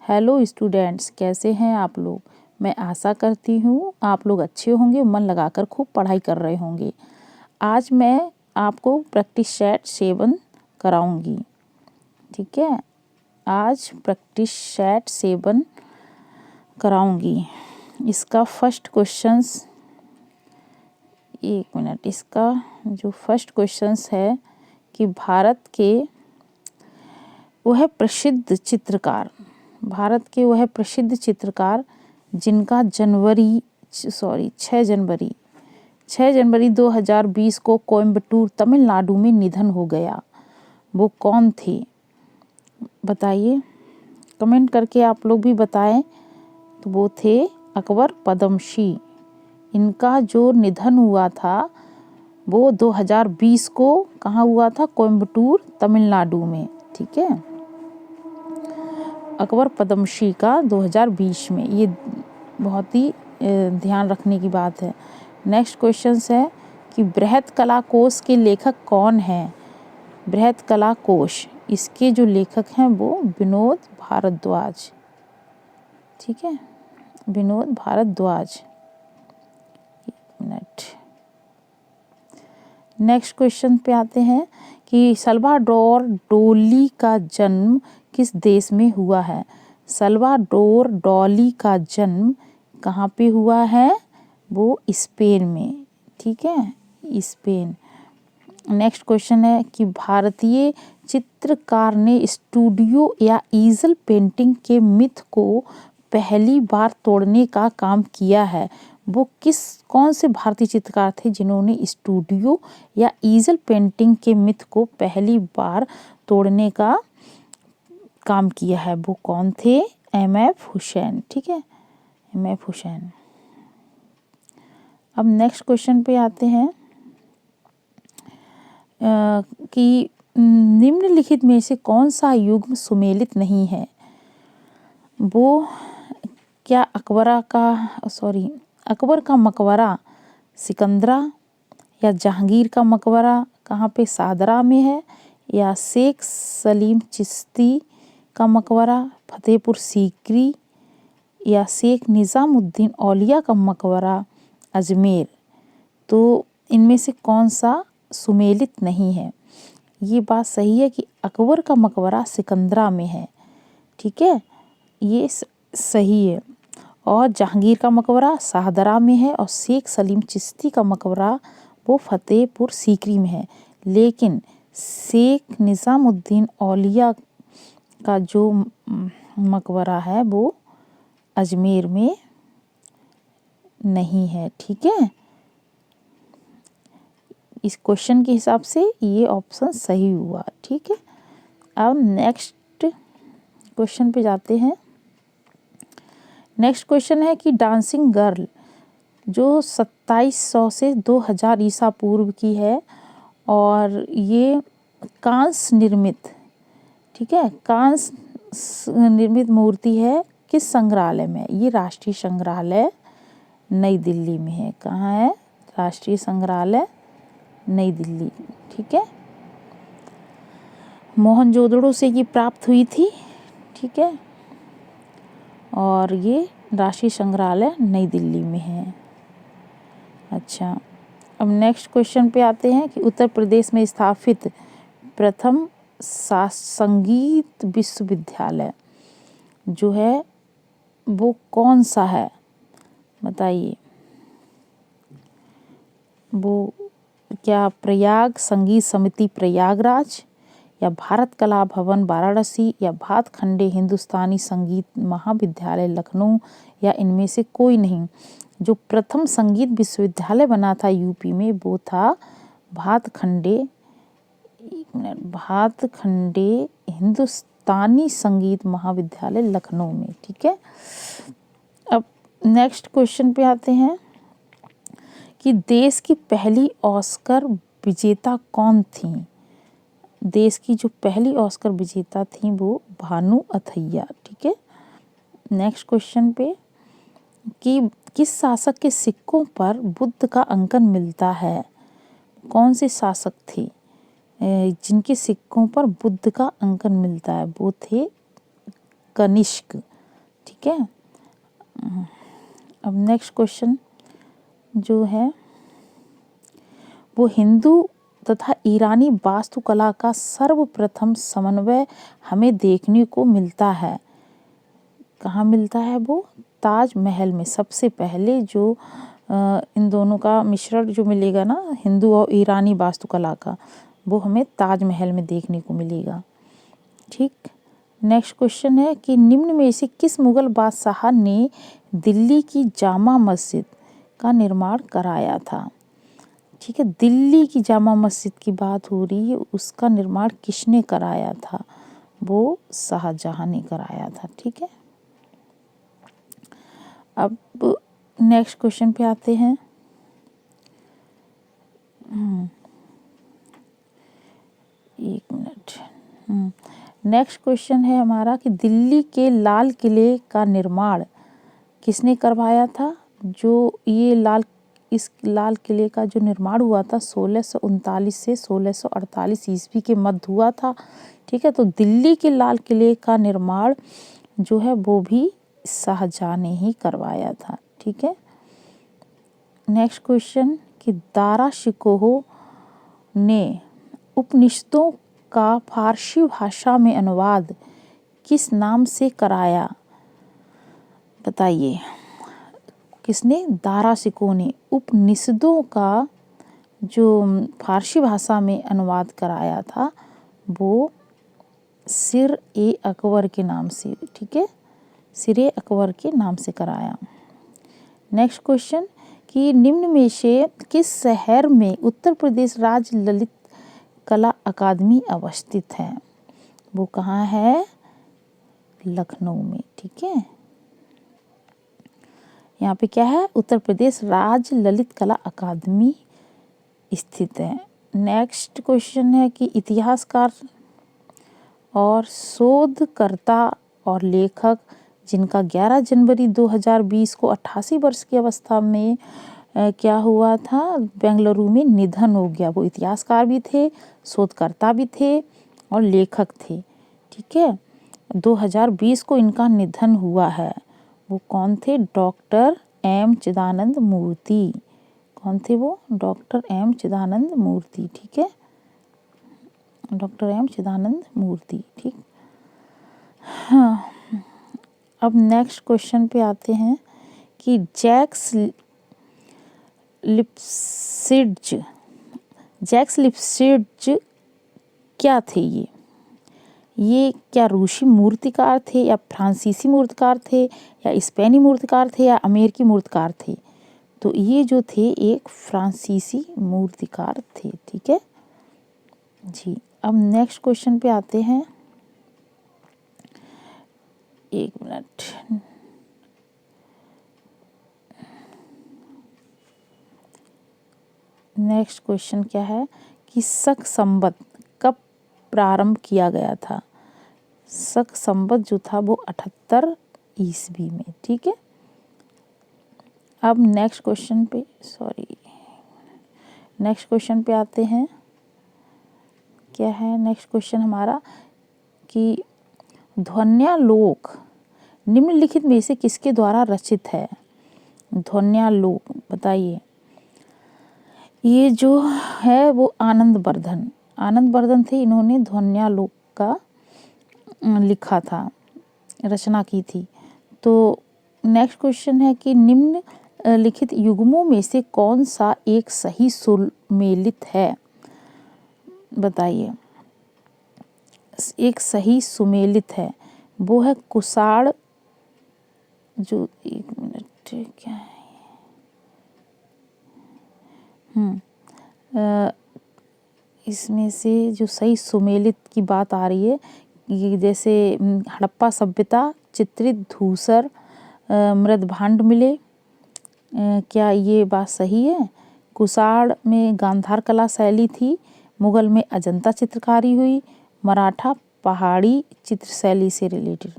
Hello students, कैसे हैं आप लोग। मैं आशा करती हूँ आप लोग अच्छे होंगे, मन लगाकर खूब पढ़ाई कर रहे होंगे। आज मैं आपको प्रैक्टिस सेट 7 कराऊंगी। ठीक है, आज प्रैक्टिस सेट 7 कराऊंगी। इसका फर्स्ट क्वेश्चंस, एक मिनट, इसका जो फर्स्ट क्वेश्चंस है कि भारत के वह प्रसिद्ध चित्रकार जिनका 6 जनवरी 2020 को कोयम्बटूर तमिलनाडु में निधन हो गया, वो कौन थे बताइए। कमेंट करके आप लोग भी बताएं। तो वो थे अकबर पद्मश्री। इनका जो निधन हुआ था वो 2020 को कहाँ हुआ था, कोयम्बटूर तमिलनाडु में। ठीक है, अकबर पद्मश्री का 2020 में, ये बहुत ही ध्यान रखने की बात है। नेक्स्ट क्वेश्चन है कि बृहत कला कोश के लेखक कौन हैं। बृहत कला कोश, इसके जो लेखक हैं वो विनोद भारद्वाज। ठीक है, विनोद भारद्वाज। एक मिनट, नेक्स्ट क्वेश्चन पे आते हैं कि सल्वाडोर डाली का जन्म किस देश में हुआ है। सल्वाडोर डाली का जन्म कहाँ पे हुआ है, वो स्पेन में। ठीक है, स्पेन। नेक्स्ट क्वेश्चन है कि भारतीय चित्रकार ने स्टूडियो या ईजल पेंटिंग के मिथ को पहली बार तोड़ने का काम किया है। वो कौन से भारतीय चित्रकार थे जिन्होंने स्टूडियो या ईजल पेंटिंग के मिथ को पहली बार तोड़ने का काम किया है, वो कौन थे। M.F. हुसैन। ठीक है, M.F. हुसैन। अब नेक्स्ट क्वेश्चन पे आते हैं कि निम्नलिखित में से कौन सा युग्म सुमेलित नहीं है। वो क्या अकबर का मकबरा सिकंदरा, या जहांगीर का मकबरा कहाँ पे, शाहदरा में है, या शेख सलीम चिश्ती का मकबरा फतेहपुर सीकरी, या शेख निज़ामुद्दीन औलिया का मकबरा अजमेर। तो इनमें से कौन सा सुमेलित नहीं है। ये बात सही है कि अकबर का मकबरा सिकंदरा में है। ठीक है, ये सही है। और जहांगीर का मकबरा शाहदरा में है, और शेख सलीम चिश्ती का मकबरा वो फतेहपुर सीकरी में है। लेकिन शेख निज़ामुद्दीन औलिया का जो मकबरा है वो अजमेर में नहीं है। ठीक है, इस क्वेश्चन के हिसाब से ये ऑप्शन सही हुआ। ठीक है, अब नेक्स्ट क्वेश्चन पे जाते हैं। नेक्स्ट क्वेश्चन है कि डांसिंग गर्ल जो 2700 से 2000 ईसा पूर्व की है, और ये कांस निर्मित, ठीक है, कांस निर्मित मूर्ति है किस संग्रहालय में। ये राष्ट्रीय संग्रहालय नई दिल्ली में है। कहाँ है, राष्ट्रीय संग्रहालय नई दिल्ली। ठीक है, मोहनजोदड़ो से ये प्राप्त हुई थी। ठीक है, और ये राष्ट्रीय संग्रहालय नई दिल्ली में है। अच्छा, अब नेक्स्ट क्वेश्चन पे आते हैं कि उत्तर प्रदेश में स्थापित प्रथम संगीत विश्वविद्यालय जो है वो कौन सा है बताइए। वो क्या प्रयाग संगीत समिति प्रयागराज, या भारत कला भवन वाराणसी, या भातखंडे हिंदुस्तानी संगीत महाविद्यालय लखनऊ, या इनमें से कोई नहीं। जो प्रथम संगीत विश्वविद्यालय बना था यूपी में वो था भातखंडे हिंदुस्तानी संगीत महाविद्यालय लखनऊ में। ठीक है, अब नेक्स्ट क्वेश्चन पे आते हैं कि देश की पहली ऑस्कर विजेता कौन थी। देश की जो पहली ऑस्कर विजेता थी वो भानु अथैया। ठीक है, नेक्स्ट क्वेश्चन पे कि किस शासक के सिक्कों पर बुद्ध का अंकन मिलता है। कौन से शासक थे जिनके सिक्कों पर बुद्ध का अंकन मिलता है, वो थे कनिष्क। ठीक है। अब नेक्स्ट क्वेश्चन जो है वो हिंदू तथा ईरानी वास्तुकला का सर्वप्रथम समन्वय हमें देखने को मिलता है। कहाँ मिलता है वो? ताजमहल में। सबसे पहले जो इन दोनों का मिश्रण जो मिलेगा ना, हिंदू और ईरानी वास्तुकला का, वो हमें ताजमहल में देखने को मिलेगा। ठीक। नेक्स्ट क्वेश्चन है कि निम्न में से किस मुगल बादशाह ने दिल्ली की जामा मस्जिद का निर्माण कराया था? ठीक है, दिल्ली की जामा मस्जिद की बात हो रही है, उसका निर्माण किसने कराया था? वो शाहजहां ने कराया था। ठीक है। अब नेक्स्ट क्वेश्चन पे आते हैं। एक मिनट। नेक्स्ट क्वेश्चन है हमारा कि दिल्ली के लाल किले का निर्माण किसने करवाया था? इस लाल किले का जो निर्माण हुआ था 1639 से 1648 ईस्वी के मध्य हुआ था। ठीक है, तो दिल्ली के लाल किले का निर्माण जो है वो भी शाहजहां ने ही करवाया था। ठीक है। नेक्स्ट क्वेश्चन कि दारा शिकोह ने उपनिषदों का फारसी भाषा में अनुवाद किस नाम से कराया? बताइए। किसने? दारा शिकोह ने उपनिषदों का जो फारसी भाषा में अनुवाद कराया था वो सिर-ए-अकबर के नाम से। ठीक है, सिर-ए-अकबर के नाम से कराया। नेक्स्ट क्वेश्चन कि निम्न में से किस शहर में उत्तर प्रदेश राज्य ललित कला अकादमी अवस्थित है? वो कहाँ है? लखनऊ में। ठीक है, यहाँ पे क्या है? उत्तर प्रदेश राज्य ललित कला अकादमी स्थित है। नेक्स्ट क्वेश्चन है कि इतिहासकार और शोधकर्ता और लेखक जिनका 11 जनवरी 2020 को 88 वर्ष की अवस्था में क्या हुआ था? बेंगलुरु में निधन हो गया। वो इतिहासकार भी थे, शोधकर्ता भी थे और लेखक थे। ठीक है, 2020 को इनका निधन हुआ है। वो कौन थे? डॉक्टर एम चिदानंद मूर्ति। कौन थे वो? डॉक्टर एम चिदानंद मूर्ति। ठीक है, डॉक्टर एम चिदानंद मूर्ति। ठीक। हाँ, अब नेक्स्ट क्वेश्चन पे आते हैं कि जैक्स लिप्सिड्ज क्या थे? ये क्या रूसी मूर्तिकार थे या फ्रांसीसी मूर्तिकार थे या स्पेनी मूर्तिकार थे या अमेरिकी मूर्तिकार थे? तो ये जो थे एक फ्रांसीसी मूर्तिकार थे। ठीक है जी। अब नेक्स्ट क्वेश्चन पे आते हैं। एक मिनट। नेक्स्ट क्वेश्चन क्या है कि शक संवत कब प्रारंभ किया गया था? शक संवत जो था वो 78 ईस्वी में। ठीक है। अब नेक्स्ट क्वेश्चन पे आते हैं। क्या है नेक्स्ट क्वेश्चन हमारा कि ध्वन्यालोक निम्नलिखित में से किसके द्वारा रचित है? ध्वन्यालोक बताइए। ये जो है वो आनंद वर्धन थे। इन्होंने ध्वन्यालोक का लिखा था, रचना की थी। तो नेक्स्ट क्वेश्चन है कि निम्न लिखित युग्मों में से कौन सा एक सही सुमेलित है? बताइए। एक सही सुमेलित है वो है कुषाण। जो एक मिनट क्या है इसमें से जो सही सुमेलित की बात आ रही है, ये जैसे हड़प्पा सभ्यता चित्रित धूसर मृदभांड मिले, क्या ये बात सही है? कुषाण में गांधार कला शैली थी, मुगल में अजंता चित्रकारी हुई, मराठा पहाड़ी चित्र शैली से रिलेटेड।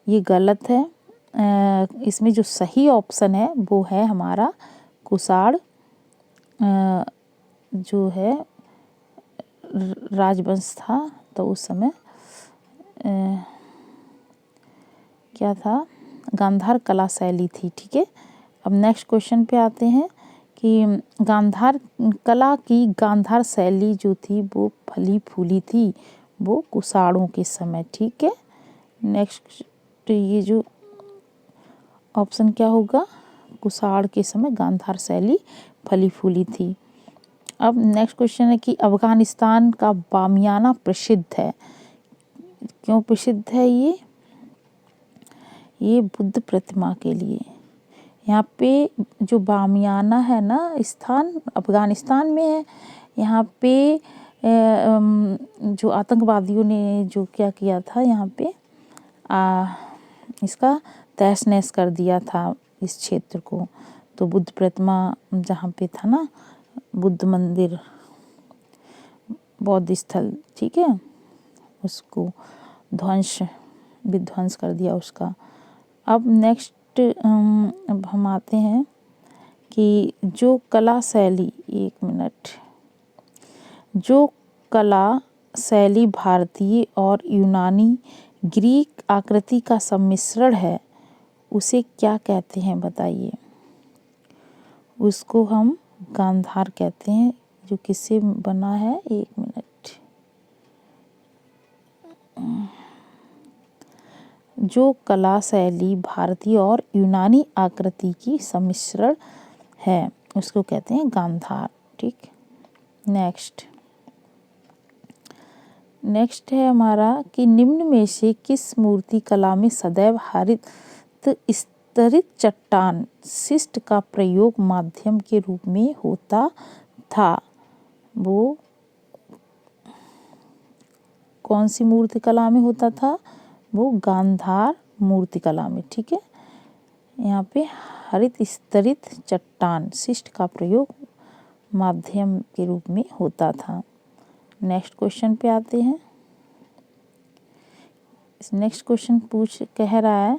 ये गलत है। इसमें जो सही ऑप्शन है वो है हमारा कुषाण जो है राजवंश था। तो उस समय क्या था? गांधार कला शैली थी। ठीक है, अब नेक्स्ट क्वेश्चन पे आते हैं कि गांधार कला की गांधार शैली जो थी वो फली फूली थी, वो कुषाणों के समय। ठीक है, नेक्स्ट ये जो ऑप्शन क्या होगा, कुषाण के समय गांधार शैली फली फूली थी। अब नेक्स्ट क्वेश्चन है कि अफगानिस्तान का बामियाना प्रसिद्ध है, क्यों प्रसिद्ध है ये बुद्ध प्रतिमा के लिए। यहाँ पे जो बामियाना है ना स्थान अफगानिस्तान में है, यहाँ पे जो आतंकवादियों ने जो क्या किया था, यहाँ पे इसका तहस नहस कर दिया था इस क्षेत्र को। तो बुद्ध प्रतिमा जहाँ पे था ना, बुद्ध मंदिर, बौद्ध स्थल, ठीक है, उसको विध्वंस कर दिया उसका। अब नेक्स्ट अब हम आते हैं कि जो कला शैली, एक मिनट, जो कला शैली भारतीय और यूनानी ग्रीक आकृति का सम्मिश्रण है, उसे क्या कहते हैं बताइए। उसको हम गांधार कहते हैं। जो किससे बना है, एक मिनट, जो कला शैली भारतीय और यूनानी आकृति की सम्मिश्रण है, उसको कहते हैं गांधार। ठीक, नेक्स्ट है हमारा कि निम्न में से किस मूर्ति कला में सदैव हरित स्तरित चट्टान शिष्ट का प्रयोग माध्यम के रूप में होता था, वो कौन सी मूर्ति कला में होता था, वो गांधार मूर्ति कला में। ठीक है, यहाँ पे हरित स्तरित चट्टान शिष्ट का प्रयोग माध्यम के रूप में होता था। नेक्स्ट क्वेश्चन पे आते हैं। नेक्स्ट क्वेश्चन कह रहा है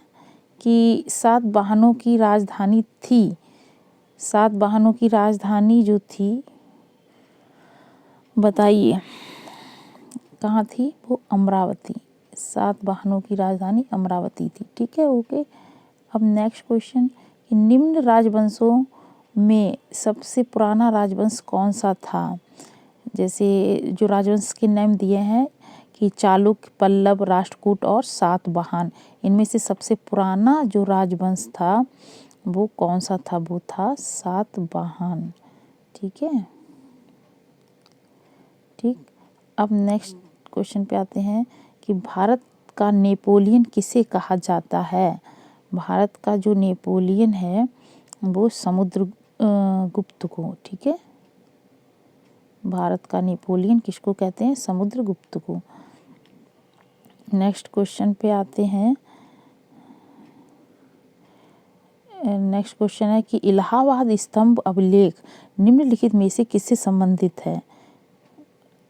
कि सातवाहनों की राजधानी थी, सातवाहनों की राजधानी जो थी बताइए कहाँ थी, वो अमरावती। सातवाहनों की राजधानी अमरावती थी। ठीक है, ओके। अब नेक्स्ट क्वेश्चन कि निम्न राजवंशों में सबसे पुराना राजवंश कौन सा था। जैसे जो राजवंश के नाम दिए हैं कि चालुक्य, पल्लव, राष्ट्रकूट और सातवाहन, इनमें से सबसे पुराना जो राजवंश था वो कौन सा था, वो था सातवाहन। ठीक है, ठीक। अब नेक्स्ट क्वेश्चन पे आते हैं कि भारत का नेपोलियन किसे कहा जाता है। भारत का जो नेपोलियन है वो समुद्रगुप्त को। ठीक है, भारत का नेपोलियन किसको कहते हैं, समुद्रगुप्त को। नेक्स्ट क्वेश्चन पे आते हैं। नेक्स्ट क्वेश्चन है कि इलाहाबाद स्तंभ अभिलेख निम्नलिखित में से किससे संबंधित है।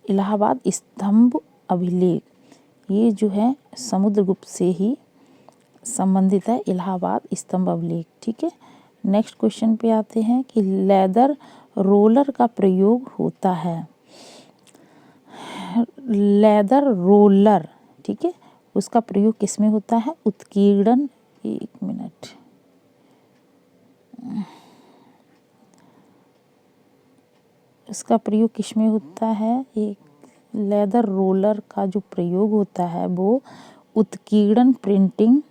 इलाहाबाद स्तंभ अभिलेख ये जो है समुद्रगुप्त से ही संबंधित है, इलाहाबाद स्तंभ अभिलेख। ठीक है, नेक्स्ट क्वेश्चन पे आते हैं कि लेदर रोलर का प्रयोग होता है। लेदर रोलर, ठीक है, उसका प्रयोग किसमें होता है, उत्कीर्णन, एक मिनट, इसका प्रयोग किसमें होता है, एक लेदर रोलर का जो प्रयोग होता है वो उत्कीर्णन प्रिंटिंग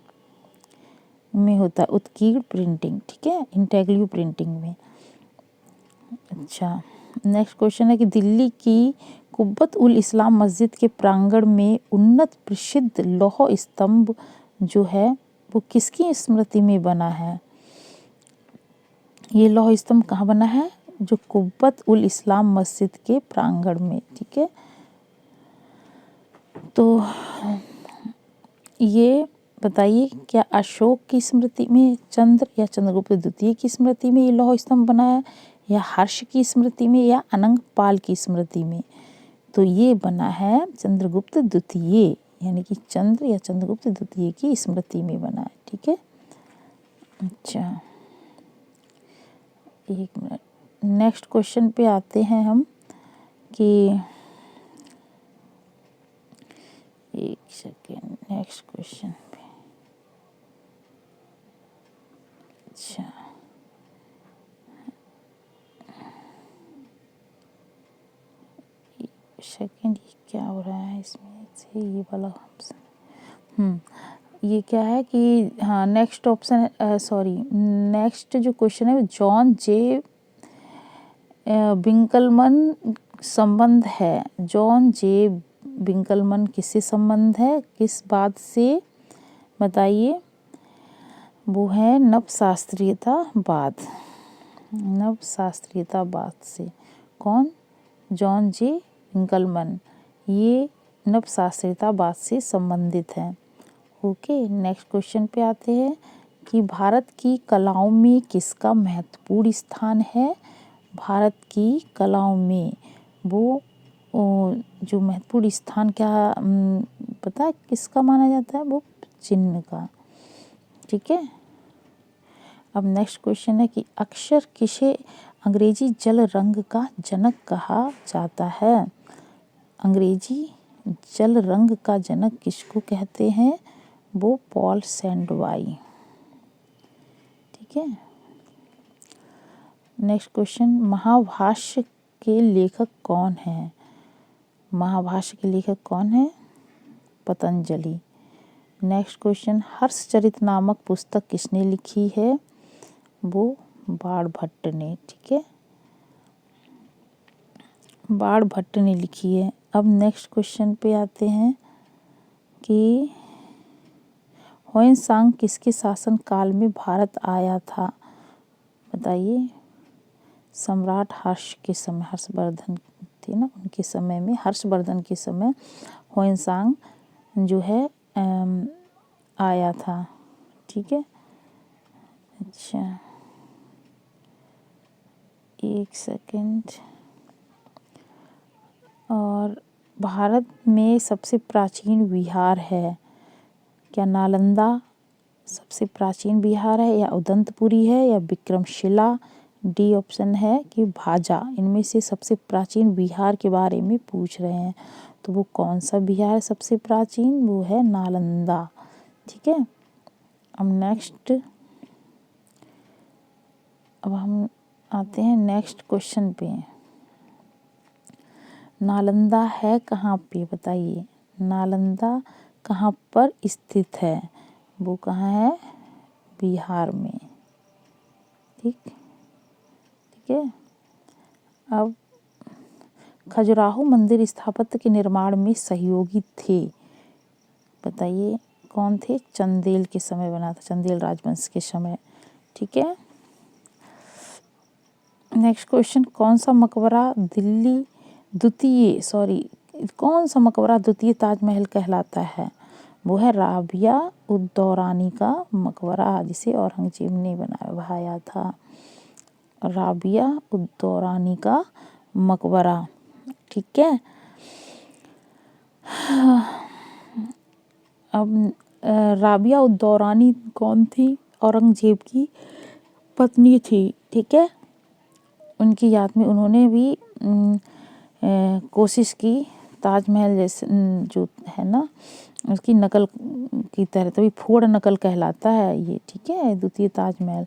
में होता है, उत्कीर्ण प्रिंटिंग। ठीक है, इंटेग्लियो प्रिंटिंग में। अच्छा, नेक्स्ट क्वेश्चन है कि दिल्ली की कुब्बत उल इस्लाम मस्जिद के प्रांगण में उन्नत प्रसिद्ध लौह स्तंभ जो है वो किसकी स्मृति में बना है। ये लौह स्तंभ कहाँ बना है, जो कुब्बत उल इस्लाम मस्जिद के प्रांगण में। ठीक है, तो ये बताइए क्या अशोक की स्मृति में चंद्र या चंद्रगुप्त द्वितीय की स्मृति में ये लौह स्तंभ बना है, या हर्ष की स्मृति में, या अनंग पाल की स्मृति में। तो ये बना है चंद्रगुप्त द्वितीय, यानी कि चंद्र या चंद्रगुप्त द्वितीय की स्मृति में बना है। ठीक है, अच्छा, एक मिनट, नेक्स्ट क्वेश्चन पे आते हैं हम कि एक सेकेंड, नेक्स्ट क्वेश्चन पे सेकेंड, ये क्या हो रहा है इसमें से, ये वाला ऑप्शन, ये क्या है कि हाँ नेक्स्ट ऑप्शन, सॉरी नेक्स्ट जो क्वेश्चन है जॉन जे विंकलमन संबंध है। जॉन जे विंकलमन किससे संबंध है, किस बात से, बताइए। वो है नवशास्त्रीयतावाद, नवशास्त्रीयतावाद से। कौन, जॉन जे विंकलमन, ये नवशास्त्रीयतावाद से संबंधित है। ओके, नेक्स्ट क्वेश्चन पे आते हैं कि भारत की कलाओं में किसका महत्वपूर्ण स्थान है। भारत की कलाओं में वो जो महत्वपूर्ण स्थान क्या पता है किसका माना जाता है, वो चिन्ह का। ठीक है, अब नेक्स्ट क्वेश्चन है कि अक्षर किसे अंग्रेजी जल रंग का जनक कहा जाता है। अंग्रेजी जल रंग का जनक किसको कहते हैं, वो पॉल सैंडवाई। ठीक है, नेक्स्ट क्वेश्चन, महाभाष्य के लेखक कौन है। महाभाष्य के लेखक कौन है, पतंजलि। नेक्स्ट क्वेश्चन, हर्षचरित नामक पुस्तक किसने लिखी है, वो बाणभट्ट ने। ठीक है, बाणभट्ट ने लिखी है। अब नेक्स्ट क्वेश्चन पे आते हैं कि ह्वेनसांग किसके शासन काल में भारत आया था, बताइए। सम्राट हर्ष के समय, हर्षवर्धन थे ना, उनके समय में, हर्षवर्धन के समय ह्वेनसांग जो है आया था। ठीक है, अच्छा एक सेकंड। और भारत में सबसे प्राचीन विहार है, क्या नालंदा सबसे प्राचीन विहार है, या उदंतपुरी है, या विक्रमशिला। डी ऑप्शन है कि भाजा। इनमें से सबसे प्राचीन विहार के बारे में पूछ रहे हैं, तो वो कौन सा विहार है सबसे प्राचीन, वो है नालंदा। ठीक है, अब हम आते हैं नेक्स्ट क्वेश्चन पे। नालंदा है कहाँ पे, बताइए। नालंदा कहाँ पर स्थित है, वो कहाँ है, बिहार में। ठीक है, अब खजुराहो मंदिर स्थापत्य के निर्माण में सहयोगी थे, बताइए कौन थे। चंदेल के समय बना था, चंदेल राजवंश के समय। ठीक है, नेक्स्ट क्वेश्चन, कौन सा मकबरा द्वितीय ताजमहल कहलाता है, वो है राबिया उद दौरानी का मकबरा, जिसे औरंगजेब ने बनाया था। राबिया उद दौरानी का मकबरा। ठीक है, अब राबिया उद दौरानी कौन थी, औरंगजेब की पत्नी थी। ठीक है, उनकी याद में उन्होंने भी कोशिश की ताजमहल जैसे जो है ना उसकी नकल की तरह, तभी फोड़ नकल कहलाता है ये। ठीक है, द्वितीय ताजमहल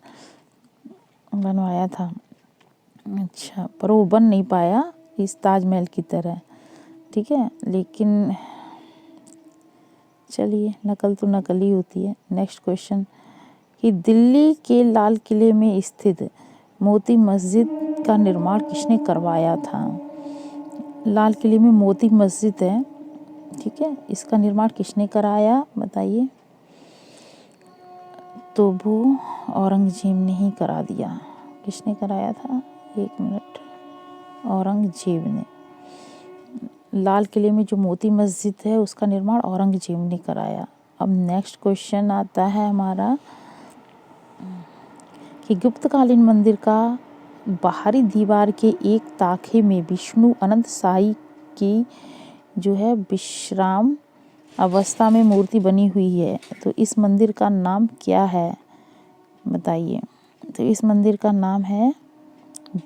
बनवाया था। अच्छा, पर वो बन नहीं पाया इस ताजमहल की तरह। ठीक है, लेकिन चलिए नकल तो नकल ही होती है। नेक्स्ट क्वेश्चन कि दिल्ली के लाल किले में स्थित मोती मस्जिद का निर्माण किसने करवाया था। लाल किले में मोती मस्जिद है, ठीक है, इसका निर्माण किसने कराया, बताइए। तो वो औरंगजेब ने ही करा दिया। किसने कराया था, एक मिनट, औरंगजेब ने। लाल किले में जो मोती मस्जिद है उसका निर्माण औरंगजेब ने कराया। अब नेक्स्ट क्वेश्चन आता है हमारा कि गुप्तकालीन मंदिर का बाहरी दीवार के एक ताखे में विष्णु अनंत साई की जो है विश्राम अवस्था में मूर्ति बनी हुई है, तो इस मंदिर का नाम क्या है, बताइए। तो इस मंदिर का नाम है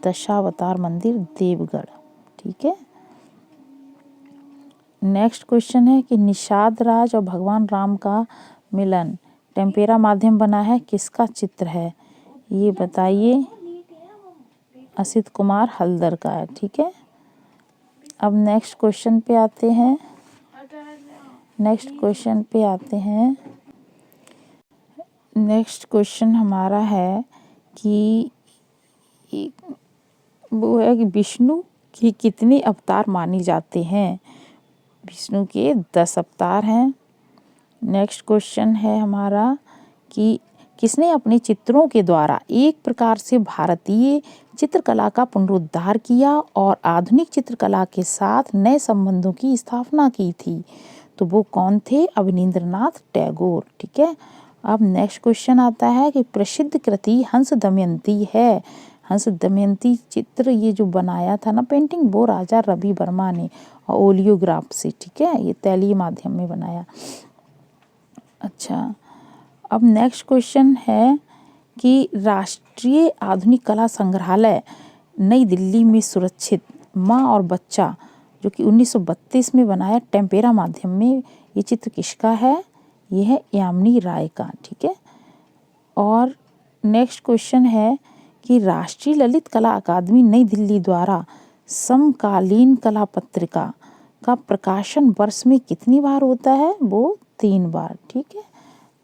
दशावतार मंदिर, देवगढ़। ठीक है, नेक्स्ट क्वेश्चन है कि निषाद राज और भगवान राम का मिलन टेम्पेरा माध्यम बना है, किसका चित्र है, ये बताइए। असित कुमार हल्दर का है। ठीक है, अब नेक्स्ट क्वेश्चन पे आते हैं। नेक्स्ट क्वेश्चन हमारा है कि वो है कि विष्णु के कितने अवतार माने जाते हैं। विष्णु के 10 अवतार हैं। नेक्स्ट क्वेश्चन है हमारा कि किसने अपने चित्रों के द्वारा एक प्रकार से भारतीय चित्रकला का पुनरुद्धार किया और आधुनिक चित्रकला के साथ नए संबंधों की स्थापना की थी। तो वो कौन थे? अवनींद्रनाथ टैगोर। ठीक है। अब नेक्स्ट क्वेश्चन आता है कि प्रसिद्ध कृति हंस दमयंती है। हंस दमयंती चित्र ये जो बनाया था ना पेंटिंग, वो राजा रवि वर्मा ने और ओलियोग्राफ से। ठीक है, ये तैलीय माध्यम में बनाया। अच्छा, अब नेक्स्ट क्वेश्चन है कि राष्ट्रीय आधुनिक कला संग्रहालय नई दिल्ली में सुरक्षित माँ और बच्चा जो कि 1932 में बनाया टेम्पेरा माध्यम में, ये चित्र किसका है? ये है यामिनी राय का। ठीक है। और नेक्स्ट क्वेश्चन है कि राष्ट्रीय ललित कला अकादमी नई दिल्ली द्वारा समकालीन कला पत्रिका का प्रकाशन वर्ष में कितनी बार होता है? वो 3 बार। ठीक है।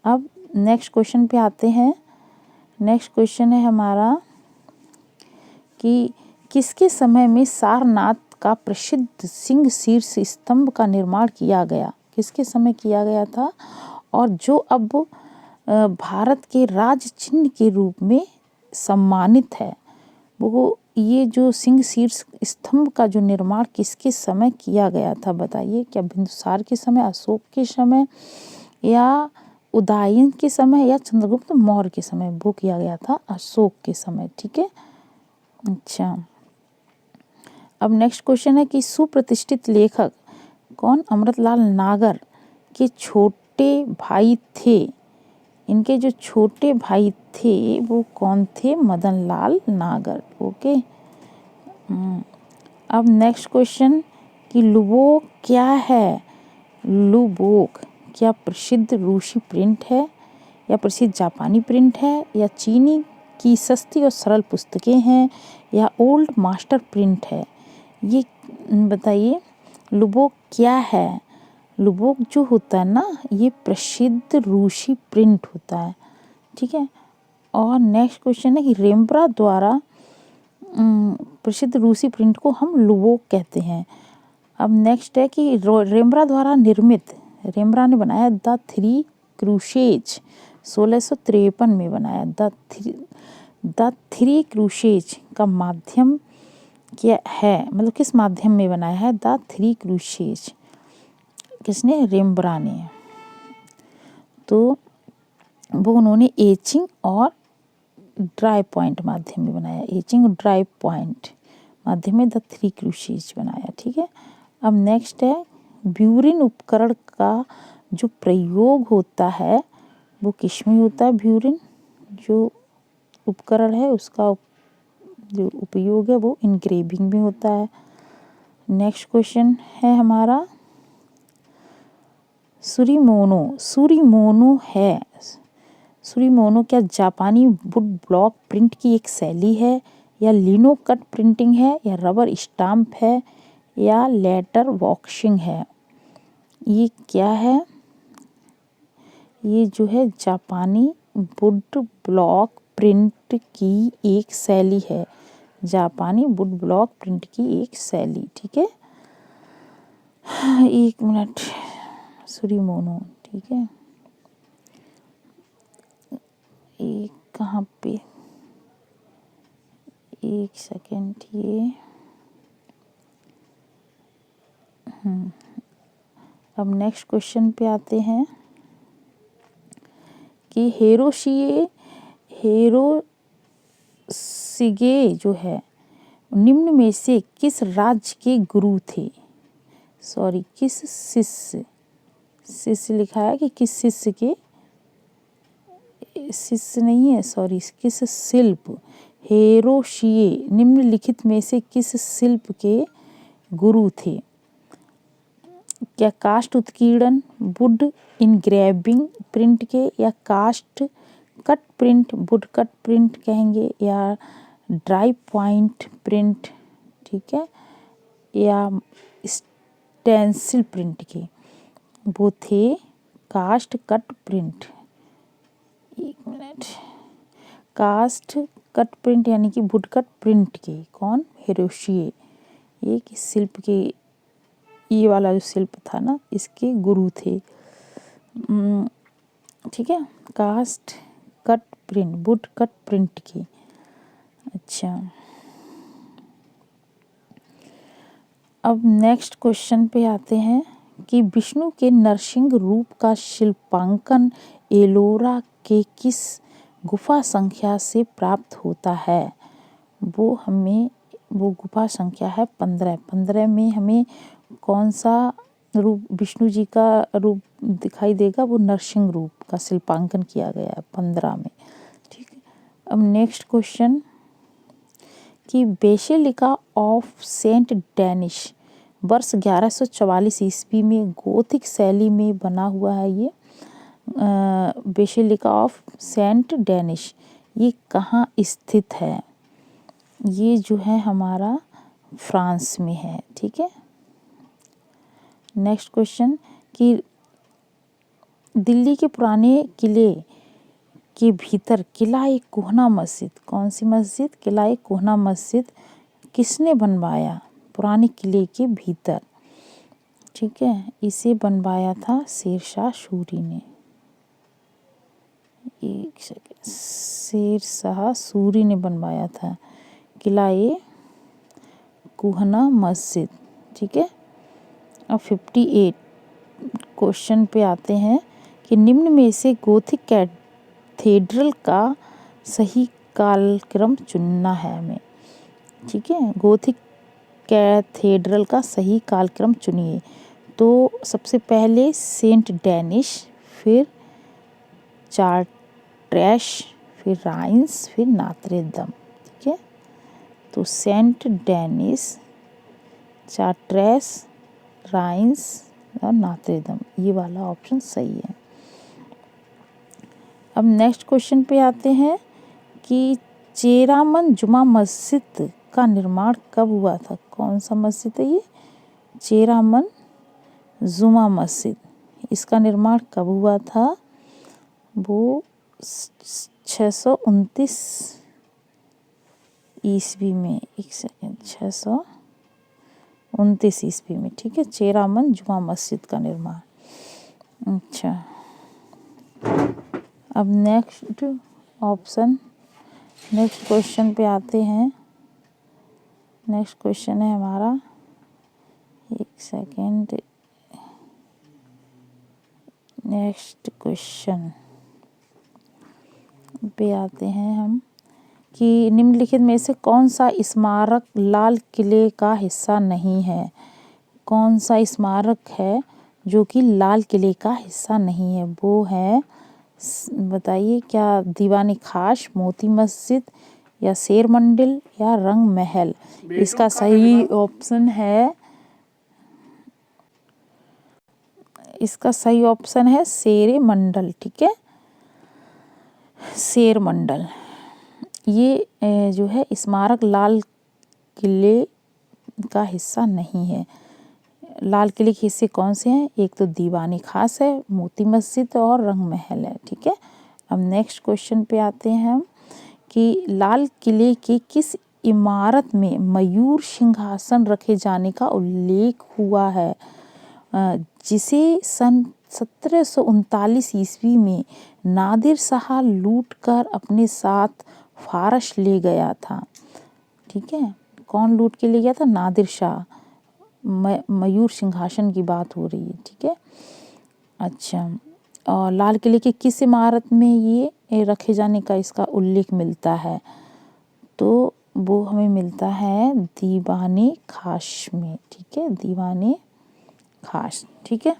अब नेक्स्ट क्वेश्चन पे आते हैं। नेक्स्ट क्वेश्चन है हमारा कि किसके समय में सारनाथ का प्रसिद्ध सिंह शीर्ष स्तंभ का निर्माण किया गया? किसके समय किया गया था? और जो अब भारत के राज चिन्ह के रूप में सम्मानित है, वो ये जो सिंह शीर्ष स्तंभ का जो निर्माण किसके समय किया गया था? बताइए। क्या बिंदुसार के समय, अशोक के समय, या उदयन के समय, या चंद्रगुप्त मौर्य के समय? वो किया गया था अशोक के समय। ठीक है। अच्छा, अब नेक्स्ट क्वेश्चन है कि सुप्रतिष्ठित लेखक कौन अमृतलाल नागर के छोटे भाई थे? इनके जो छोटे भाई थे वो कौन थे? मदन लाल नागर। ओके। अब नेक्स्ट क्वेश्चन कि लुबोक क्या है? लुबोक क्या प्रसिद्ध रूसी प्रिंट है, या प्रसिद्ध जापानी प्रिंट है, या चीनी की सस्ती और सरल पुस्तकें हैं, या ओल्ड मास्टर प्रिंट है? ये बताइए, लुबोक क्या है? लुबोक जो होता है ना, ये प्रसिद्ध रूसी प्रिंट होता है। ठीक है। और नेक्स्ट क्वेश्चन है कि रेम्ब्रांdt द्वारा प्रसिद्ध रूसी प्रिंट को हम लुबोक कहते हैं। अब नेक्स्ट है कि रेम्ब्रांdt द्वारा निर्मित, रेम्ब्रांdt ने बनाया द थ्री क्रूसेज 1653 में बनाया। द थ्री क्रूसेज का माध्यम क्या है? मतलब किस माध्यम में बनाया है द थ्री क्रूसेज? किसने? रेम्ब्रांdt ने। तो वो उन्होंने एचिंग और ड्राई पॉइंट माध्यम में बनाया। एचिंग और ड्राई पॉइंट माध्यम में द थ्री क्रूसेज बनाया। ठीक है। अब नेक्स्ट है ब्यूरिन उपकरण का जो प्रयोग होता है वो किसमें होता है? ब्यूरिन जो उपकरण है उसका जो उपयोग है वो इनग्रेविंग में होता है। नेक्स्ट क्वेश्चन है हमारा सुरिमोनो है। सुरिमोनो क्या जापानी वुड ब्लॉक प्रिंट की एक शैली है, या लिनो कट प्रिंटिंग है, या रबर स्टाम्प है, या लेटर बॉक्सिंग है? ये क्या है? ये जो है जापानी वुड ब्लॉक प्रिंट की एक शैली है। जापानी वुड ब्लॉक प्रिंट की एक शैली। ठीक है। एक मिनट, सुरिमोनो। ठीक है। एक कहाँ पे, एक सेकेंड। ये अब नेक्स्ट क्वेश्चन पे आते हैं कि हिरोशिगे जो है निम्न में से किस राज्य के गुरु थे? सॉरी, किस शिष्य लिखा है कि किस शिष्य के, शिष्य नहीं है, सॉरी, किस शिल्प, हिरोशिगे निम्नलिखित में से किस शिल्प के गुरु थे? क्या कास्ट उत्कीर्णन, वुड इनग्रेविंग प्रिंट के, या कास्ट cut print, wood cut print कहेंगे, या ड्राई पॉइंट प्रिंट? ठीक है। या टेंसिल प्रिंट के, वो थे कास्ट कट प्रिंट। एक मिनट, कास्ट कट प्रिंट यानी कि वुडकट प्रिंट के कौन? हिरोशिए। ये कि शिल्प के, ये वाला जो शिल्प था ना, इसके गुरु थे। ठीक है, कास्ट cut print, wood cut print की। अच्छा, अब नेक्स्ट क्वेश्चन पे आते हैं कि विष्णु के नरसिंह रूप का शिल्पांकन एलोरा के किस गुफा संख्या से प्राप्त होता है? वो गुफा संख्या है 15। 15 में हमें कौन सा रूप, विष्णु जी का रूप दिखाई देगा? वो नरसिंह रूप का शिल्पांकन किया गया है 15 में। ठीक है, अब नेक्स्ट क्वेश्चन कि बेसिलिका ऑफ सेंट डेनिस वर्ष 1144 ईस्वी में गोथिक शैली में बना हुआ है। ये बेसिलिका ऑफ सेंट डेनिस ये कहाँ स्थित है? ये जो है हमारा फ्रांस में है। ठीक है, नेक्स्ट क्वेश्चन कि दिल्ली के पुराने किले के भीतर किला-ए कोहना मस्जिद, कौन सी मस्जिद? किला-ए कोहना मस्जिद किसने बनवाया पुराने किले के भीतर? ठीक है, इसे बनवाया था शेरशाह सूरी ने। एक सेकेंड, शेरशाह सूरी ने बनवाया था किला-ए कोहना मस्जिद। ठीक है, अब 58 क्वेश्चन पे आते हैं कि निम्न में से गोथिक कैथेड्रल का सही कालक्रम चुनना है हमें। ठीक है, गोथिक कैथेड्रल का सही कालक्रम चुनिए। तो सबसे पहले सेंट डेनिस, फिर चार्ट्रेस, फिर राइन्स, फिर नात्रे-दम। ठीक है, तो सेंट डेनिस, चार्ट्रेस, राइन्स और नात्रे-दम, ये वाला ऑप्शन सही है। अब नेक्स्ट क्वेश्चन पे आते हैं कि चेरामन जुमा मस्जिद का निर्माण कब हुआ था? कौन सा मस्जिद है ये? चेरामन जुमा मस्जिद, इसका निर्माण कब हुआ था? वो 629 ईस्वी में। एक सेकेंड, 629 ईस्वी में। ठीक है, चेरामन जुमा मस्जिद का निर्माण। अच्छा, अब नेक्स्ट ऑप्शन, नेक्स्ट क्वेश्चन पे आते हैं। नेक्स्ट क्वेश्चन है हमारा, एक सेकेंड, नेक्स्ट क्वेश्चन पे आते हैं हम कि निम्नलिखित में से कौन सा स्मारक लाल किले का हिस्सा नहीं है? कौन सा स्मारक है जो कि लाल किले का हिस्सा नहीं है? वो है, बताइए क्या? दीवाने खास, मोती मस्जिद, या शेर मंदिर, या रंग महल? इसका सही ऑप्शन है, इसका सही ऑप्शन है शेर मंडल। ठीक है, शेर मंडल ये जो है स्मारक लाल किले का हिस्सा नहीं है। लाल किले के हिस्से कौन से हैं? एक तो दीवानी खास है, मोती मस्जिद और रंग महल है। ठीक है, अब नेक्स्ट क्वेश्चन पे आते हैं हम कि लाल किले के किस इमारत में मयूर सिंहासन रखे जाने का उल्लेख हुआ है, जिसे सन 1739 ईस्वी में नादिर शाह लूटकर अपने साथ फारस ले गया था? ठीक है, कौन लूट के ले गया था? नादिर शाह। मयूर सिंहासन की बात हो रही है। ठीक है, अच्छा, और लाल किले की किस इमारत में ये रखे जाने का इसका उल्लेख मिलता है? तो वो हमें मिलता है दीवाने खास में। ठीक है, दीवाने खास। ठीक है,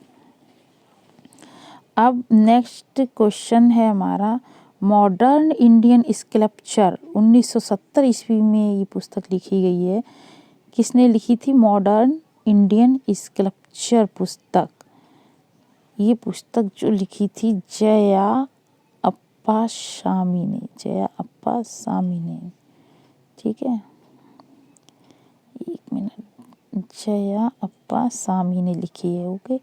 अब नेक्स्ट क्वेश्चन है हमारा, मॉडर्न इंडियन स्कल्पचर 1970 ईस्वी में ये पुस्तक लिखी गई है। किसने लिखी थी मॉडर्न इंडियन स्कल्पचर पुस्तक? ये पुस्तक जो लिखी थी जया अप्पा स्वामी ने, जया अप्पा स्वामी ने। ठीक है, एक मिनट, जया अप्पा सामी ने लिखी है। ओके,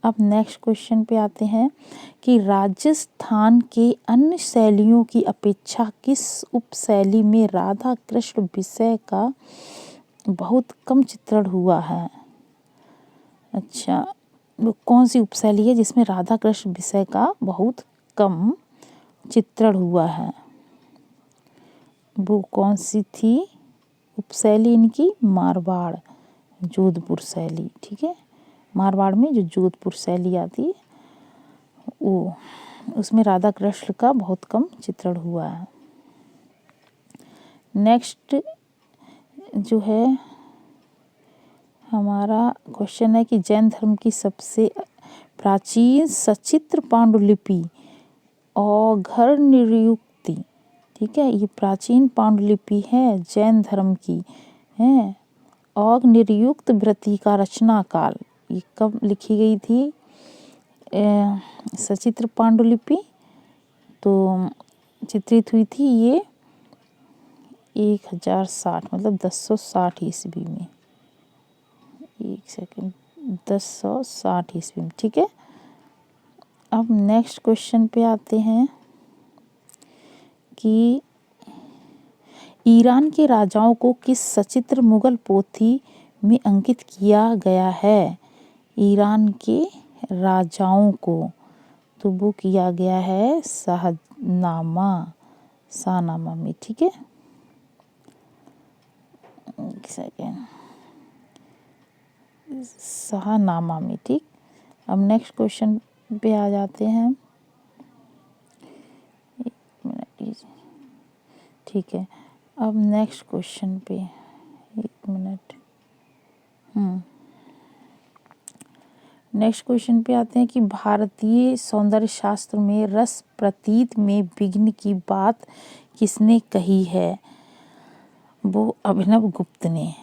अब नेक्स्ट क्वेश्चन पे आते हैं कि राजस्थान के अन्य शैलियों की अपेक्षा किस उपशैली में राधा कृष्ण विषय का बहुत कम चित्रण हुआ है। अच्छा, वो कौन सी उपशैली है जिसमें राधा कृष्ण विषय का बहुत कम चित्रण हुआ है, वो कौन सी थी उपशैली? इनकी मारवाड़, जोधपुर शैली। ठीक है, मारवाड़ में जो जोधपुर शैली आती है वो, उसमें राधा कृष्ण का बहुत कम चित्रण हुआ है। नेक्स्ट जो है हमारा क्वेश्चन है कि जैन धर्म की सबसे प्राचीन सचित्र पांडुलिपि औघर निरुक्ति। ठीक है, ये प्राचीन पांडुलिपि है जैन धर्म की है। औघ निरुक्त व्रती का रचना काल, ये कब लिखी गई थी सचित्र पांडुलिपि? तो चित्रित हुई थी ये 1060 मतलब 1060 ईस्वी में। एक सेकंड, 1060 ईस्वी में। ठीक है, अब नेक्स्ट क्वेश्चन पे आते हैं कि ईरान के राजाओं को किस सचित्र मुगल पोथी में अंकित किया गया है? ईरान के राजाओं को तो वो किया गया है शाहनामा में। ठीक है, एक सेकेंड, शाहनामा में। ठीक, अब नेक्स्ट क्वेश्चन पे आ जाते हैं। एक मिनट, ठीक है, अब नेक्स्ट क्वेश्चन पे एक मिनट। नेक्स्ट क्वेश्चन पे आते हैं कि भारतीय सौंदर्य शास्त्र में रस प्रतीत में विघ्न की बात किसने कही है? वो अभिनव गुप्त ने।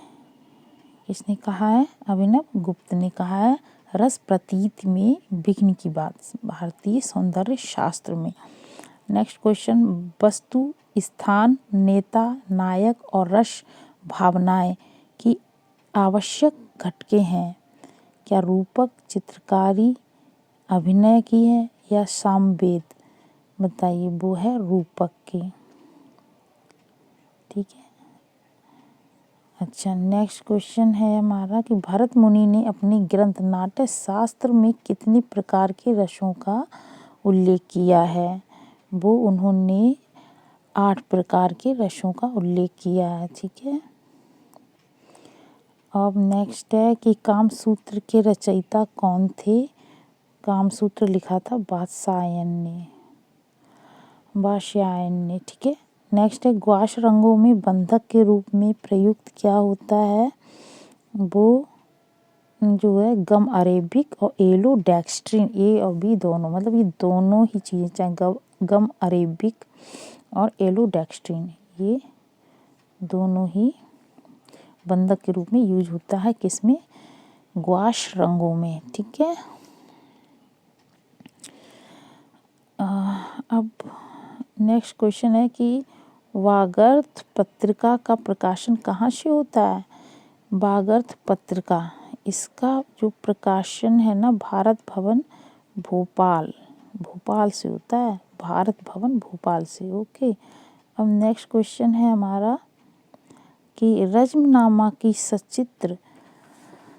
किसने कहा है? अभिनव गुप्त ने कहा है रस प्रतीत में विघ्न की बात भारतीय सौंदर्य शास्त्र में। नेक्स्ट क्वेश्चन, वस्तु, स्थान, नेता, नायक और रस भावनाएं की आवश्यक घटकें हैं। क्या रूपक, चित्रकारी, अभिनय की है या सामवेद? बताइए, वो है रूपक की। ठीक है, अच्छा, नेक्स्ट क्वेश्चन है हमारा कि भरत मुनि ने अपने ग्रंथ नाट्य शास्त्र में कितने प्रकार के रसों का उल्लेख किया है? वो उन्होंने 8 प्रकार के रसों का उल्लेख किया है। ठीक है, अब नेक्स्ट है कि कामसूत्र के रचयिता कौन थे? कामसूत्र लिखा था वात्स्यायन ने। ठीक है, नेक्स्ट है ग्वाश रंगों में बंधक के रूप में प्रयुक्त क्या होता है? वो जो है गम अरेबिक और एलो डेक्स्ट्रिन, ए और बी दोनों, मतलब ये दोनों ही चीज़ें, चाहे गम अरेबिक और एलो डेक्स्ट्रिन, ये दोनों ही बंधक के रूप में यूज होता है किसमें? ग्वाश रंगों में। ठीक है, अब नेक्स्ट क्वेश्चन है कि वागर्थ पत्रिका का प्रकाशन कहाँ से होता है? वागर्थ पत्रिका, इसका जो प्रकाशन है ना भारत भवन भोपाल से होता है, भारत भवन भोपाल से। ओके, अब नेक्स्ट क्वेश्चन है हमारा कि रज्मनामा की सचित्र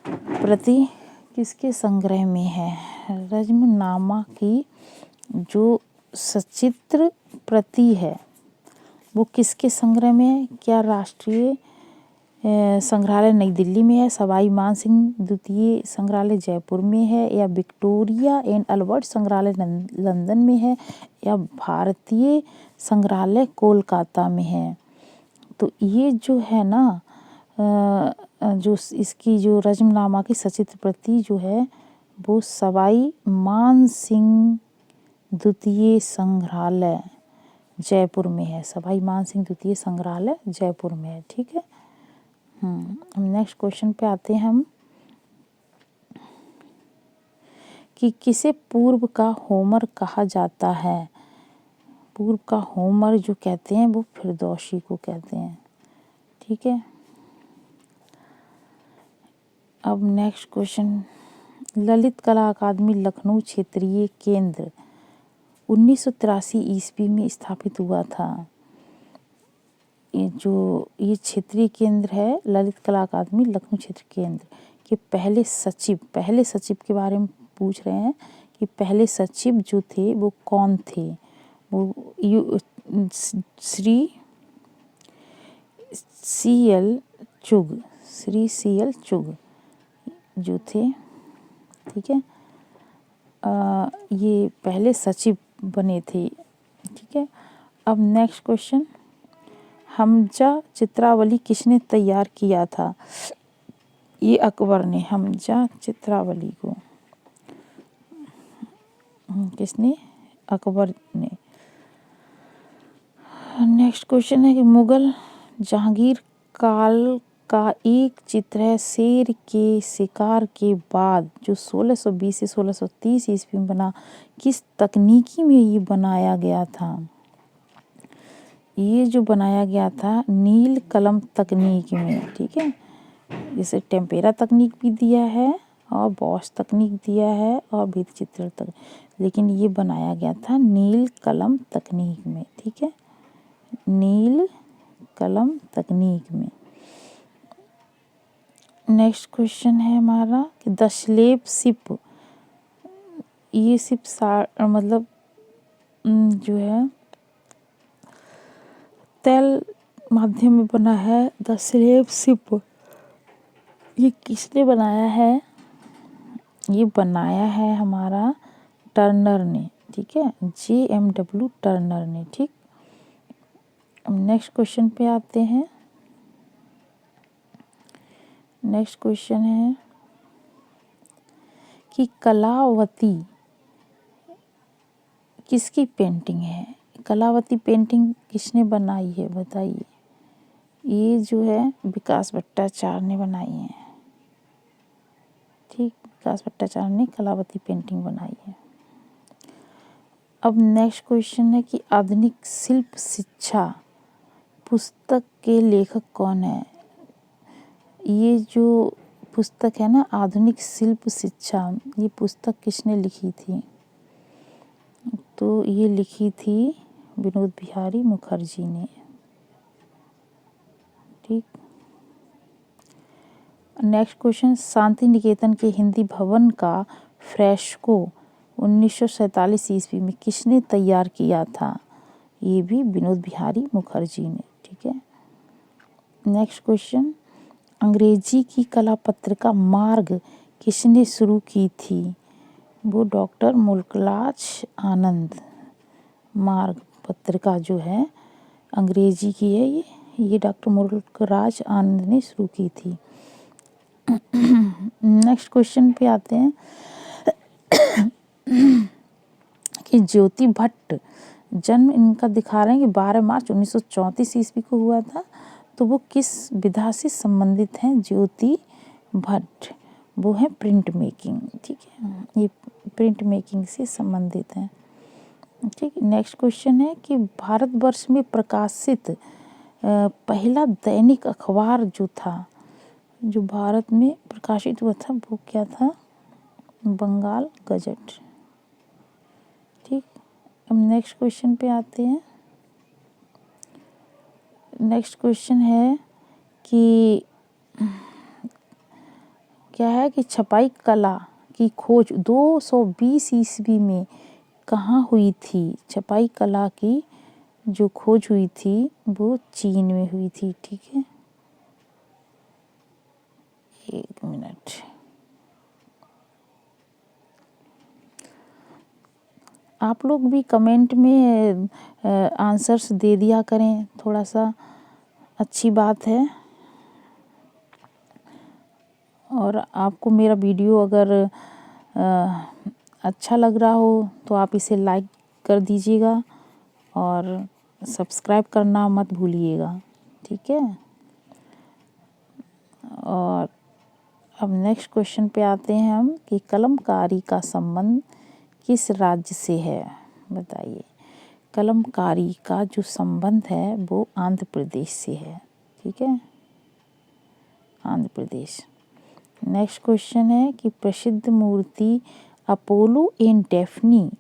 प्रति किसके संग्रह में है? रज्मनामा की जो सचित्र प्रति है वो किसके संग्रह में है? क्या राष्ट्रीय संग्रहालय नई दिल्ली में है, सवाई मानसिंह द्वितीय संग्रहालय जयपुर में है, या विक्टोरिया एंड अल्बर्ट संग्रहालय लंदन में है, या भारतीय संग्रहालय कोलकाता में है? तो ये जो है ना जो इसकी जो रज्मनामा की सचित्र प्रति जो है वो सवाई मानसिंह द्वितीय संग्रहालय जयपुर में है। सवाई मानसिंह द्वितीय संग्रहालय जयपुर में है। ठीक है, नेक्स्ट क्वेश्चन पे आते हैं हम कि किसे पूर्व का होमर कहा जाता है? पूर्व का होमर जो कहते हैं वो फिरदौसी को कहते हैं। ठीक है, अब नेक्स्ट क्वेश्चन, ललित कला अकादमी लखनऊ क्षेत्रीय केंद्र 1983 ईस्वी में स्थापित हुआ था। ये क्षेत्रीय केंद्र है ललित कला अकादमी लखनऊ क्षेत्र केंद्र के पहले सचिव के बारे में पूछ रहे हैं कि पहले सचिव जो थे वो कौन थे। वो श्री सी एल चुग जो थे, ठीक है। ये पहले सचिव बने थे, ठीक है। अब नेक्स्ट क्वेश्चन, हमजा चित्रावली किसने तैयार किया था। ये अकबर ने हमजा चित्रावली को, किसने, अकबर ने। नेक्स्ट क्वेश्चन है कि मुगल जहांगीर काल का एक चित्र है शेर के शिकार के बाद जो 1620 से 1630 ईस्वी में बना, किस तकनीकी में ये बनाया गया था। ये जो बनाया गया था नील कलम तकनीक में, ठीक है। जैसे टेम्पेरा तकनीक भी दिया है और बॉश तकनीक दिया है और भित्ति चित्र तक, लेकिन ये बनाया गया था नील कलम तकनीक में, ठीक है, नील कलम तकनीक में। नेक्स्ट क्वेश्चन है हमारा कि दशलेप शिप, ये शिप मतलब जो है तेल माध्यम में बना है दशलेप शिप। ये किसने बनाया है, ये बनाया है हमारा टर्नर ने, ठीक है, JMW टर्नर ने, ठीक। अब नेक्स्ट क्वेश्चन पे आते हैं। नेक्स्ट क्वेश्चन है कि कलावती किसकी पेंटिंग है। कलावती पेंटिंग किसने बनाई है बताइए। ये जो है विकास भट्टाचार्य ने बनाई है, ठीक, विकास भट्टाचार्य ने कलावती पेंटिंग बनाई है। अब नेक्स्ट क्वेश्चन है कि आधुनिक शिल्प शिक्षा पुस्तक के लेखक कौन है। ये जो पुस्तक है ना आधुनिक शिल्प शिक्षा, ये पुस्तक किसने लिखी थी, तो ये लिखी थी विनोद बिहारी मुखर्जी ने, ठीक। नेक्स्ट क्वेश्चन, शांति निकेतन के हिंदी भवन का फ्रेस्को 1947 ईस्वी में किसने तैयार किया था। ये भी विनोद बिहारी मुखर्जी ने, ठीक है। नेक्स्ट क्वेश्चन, अंग्रेजी की कला पत्रिका मार्ग किसने शुरू की थी। वो डॉक्टर मुल्कराज आनंद। मार्ग पत्रिका जो है अंग्रेजी की है, ये डॉक्टर मुल्कराज आनंद ने शुरू की थी। नेक्स्ट क्वेश्चन पे आते हैं कि ज्योति भट्ट, जन्म इनका दिखा रहे हैं कि 12 मार्च 1934 ईस्वी को हुआ था। तो वो किस विधा से संबंधित हैं ज्योति भट्ट, वो है प्रिंट मेकिंग, ठीक है, ये प्रिंट मेकिंग से संबंधित हैं, ठीक। नेक्स्ट क्वेश्चन है कि भारतवर्ष में प्रकाशित पहला दैनिक अखबार जो था, जो भारत में प्रकाशित हुआ था वो क्या था, बंगाल गजट, ठीक। अब नेक्स्ट क्वेश्चन पे आते हैं। नेक्स्ट क्वेश्चन है कि क्या है कि छपाई कला की खोज 220 ईस्वी में कहाँ हुई थी। छपाई कला की जो खोज हुई थी वो चीन में हुई थी, ठीक है। एक मिनट, आप लोग भी कमेंट में आंसर्स दे दिया करें, थोड़ा सा अच्छी बात है। और आपको मेरा वीडियो अगर अच्छा लग रहा हो तो आप इसे लाइक कर दीजिएगा और सब्सक्राइब करना मत भूलिएगा, ठीक है। और अब नेक्स्ट क्वेश्चन पे आते हैं हम कि कलमकारी का संबंध किस राज्य से है बताइए। कलमकारी का जो संबंध है वो आंध्र प्रदेश से है, ठीक है, आंध्र प्रदेश। नेक्स्ट क्वेश्चन है कि प्रसिद्ध मूर्ति अपोलो एंड डेफनी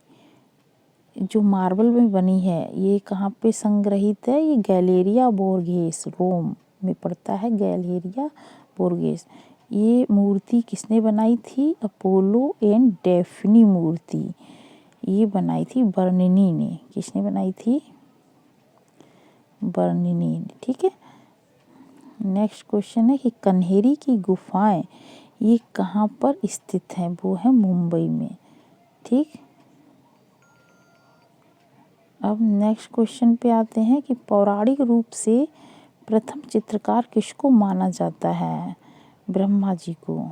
जो मार्बल में बनी है ये कहाँ पे संग्रहित है? ये गैलेरिया बोर्गेस, रोम में पड़ता है गैलेरिया बोर्गेस। ये मूर्ति किसने बनाई थी? अपोलो एंड डेफनी मूर्ति ये बनाई थी बर्निनी ने। किसने बनाई थी? बर्निनी ने। ठीक है। नेक्स्ट क्वेश्चन है कि कन्हेरी की गुफाएं ये कहाँ पर स्थित हैं? वो है मुंबई में। ठीक। अब नेक्स्ट क्वेश्चन पे आते हैं कि पौराणिक रूप से प्रथम चित्रकार किसको माना जाता है? ब्रह्मा जी को।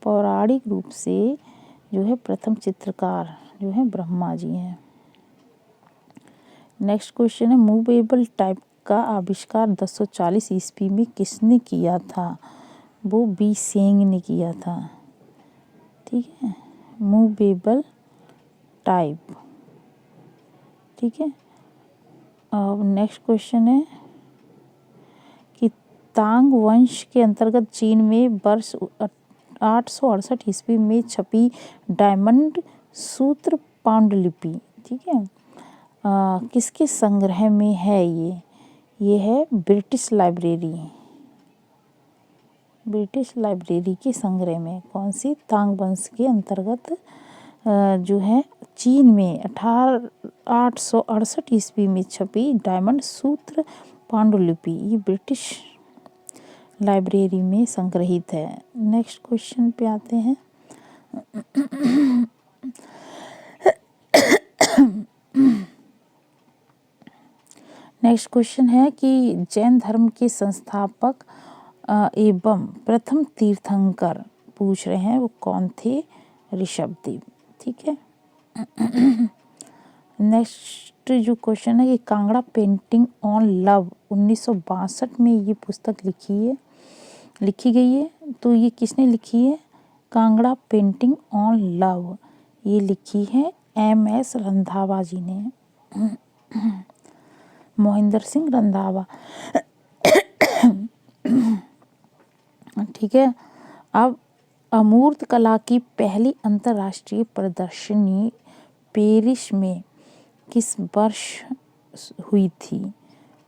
पौराणिक रूप से जो है प्रथम चित्रकार जो है ब्रह्मा जी हैं। नेक्स्ट क्वेश्चन है मूवेबल टाइप का आविष्कार 1040 ईस्वी में किसने किया था? वो बी सेंग ने किया था। ठीक है। Movable type. ठीक है। अब नेक्स्ट क्वेश्चन है कि तांग वंश के अंतर्गत चीन में वर्ष 868 ईस्वी में छपी डायमंड सूत्र पांडुलिपि। ठीक है। किसके संग्रह में है ये है ब्रिटिश लाइब्रेरी के संग्रह में। कौन सी? तांग वंश के अंतर्गत जो है चीन में 868 ईस्वी में छपी डायमंड सूत्र पांडुलिपि ये ब्रिटिश लाइब्रेरी में संग्रहित है। नेक्स्ट क्वेश्चन पे आते हैं। नेक्स्ट क्वेश्चन है कि जैन धर्म के संस्थापक एवं प्रथम तीर्थंकर पूछ रहे हैं वो कौन थे? ऋषभदेव। ठीक है। नेक्स्ट जो क्वेश्चन है कि कांगड़ा पेंटिंग ऑन लव 1962 में ये पुस्तक लिखी गई है। तो ये किसने लिखी है? कांगड़ा पेंटिंग ऑन लव ये लिखी है MS रंधावा जी ने। मोहिंदर सिंह रंधावा। ठीक है। अब अमूर्त कला की पहली अंतर्राष्ट्रीय प्रदर्शनी पेरिस में किस वर्ष हुई थी?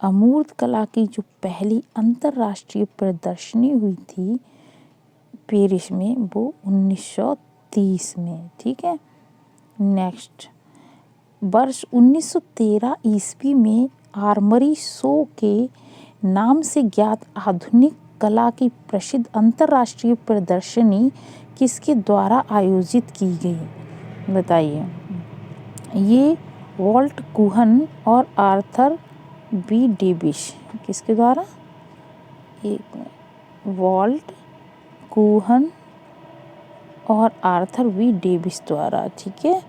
अमूर्त कला की जो पहली अंतर्राष्ट्रीय प्रदर्शनी हुई थी पेरिस में वो 1930 में। ठीक है। नेक्स्ट वर्ष 1913 ईस्वी में आर्मरी शो के नाम से ज्ञात आधुनिक कला की प्रसिद्ध अंतर्राष्ट्रीय प्रदर्शनी किसके द्वारा आयोजित की गई? बताइए। ये वॉल्ट कुहन और आर्थर बी डेविस किसके द्वारा? वॉल्ट कुहन और आर्थर बी डेविस द्वारा। ठीक है।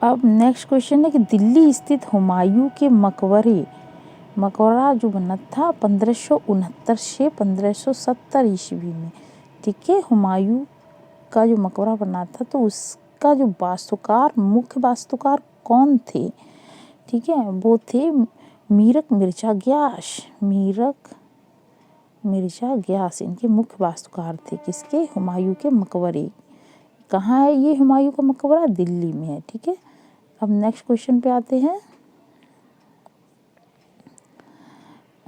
अब नेक्स्ट क्वेश्चन है कि दिल्ली स्थित हुमायूं के मकबरा जो बना था 1569 से 1570 ईस्वी में। ठीक है। हुमायूं का जो मकबरा बना था तो उसका जो मुख्य वास्तुकार कौन थे? ठीक है। वो थे मीरक मिर्जा ग्यास इनके मुख्य वास्तुकार थे। किसके? हुमायूं के मकबरे। कहाँ है ये हुमायूं का मकबरा? दिल्ली में है। ठीक है। अब नेक्स्ट क्वेश्चन पे आते हैं।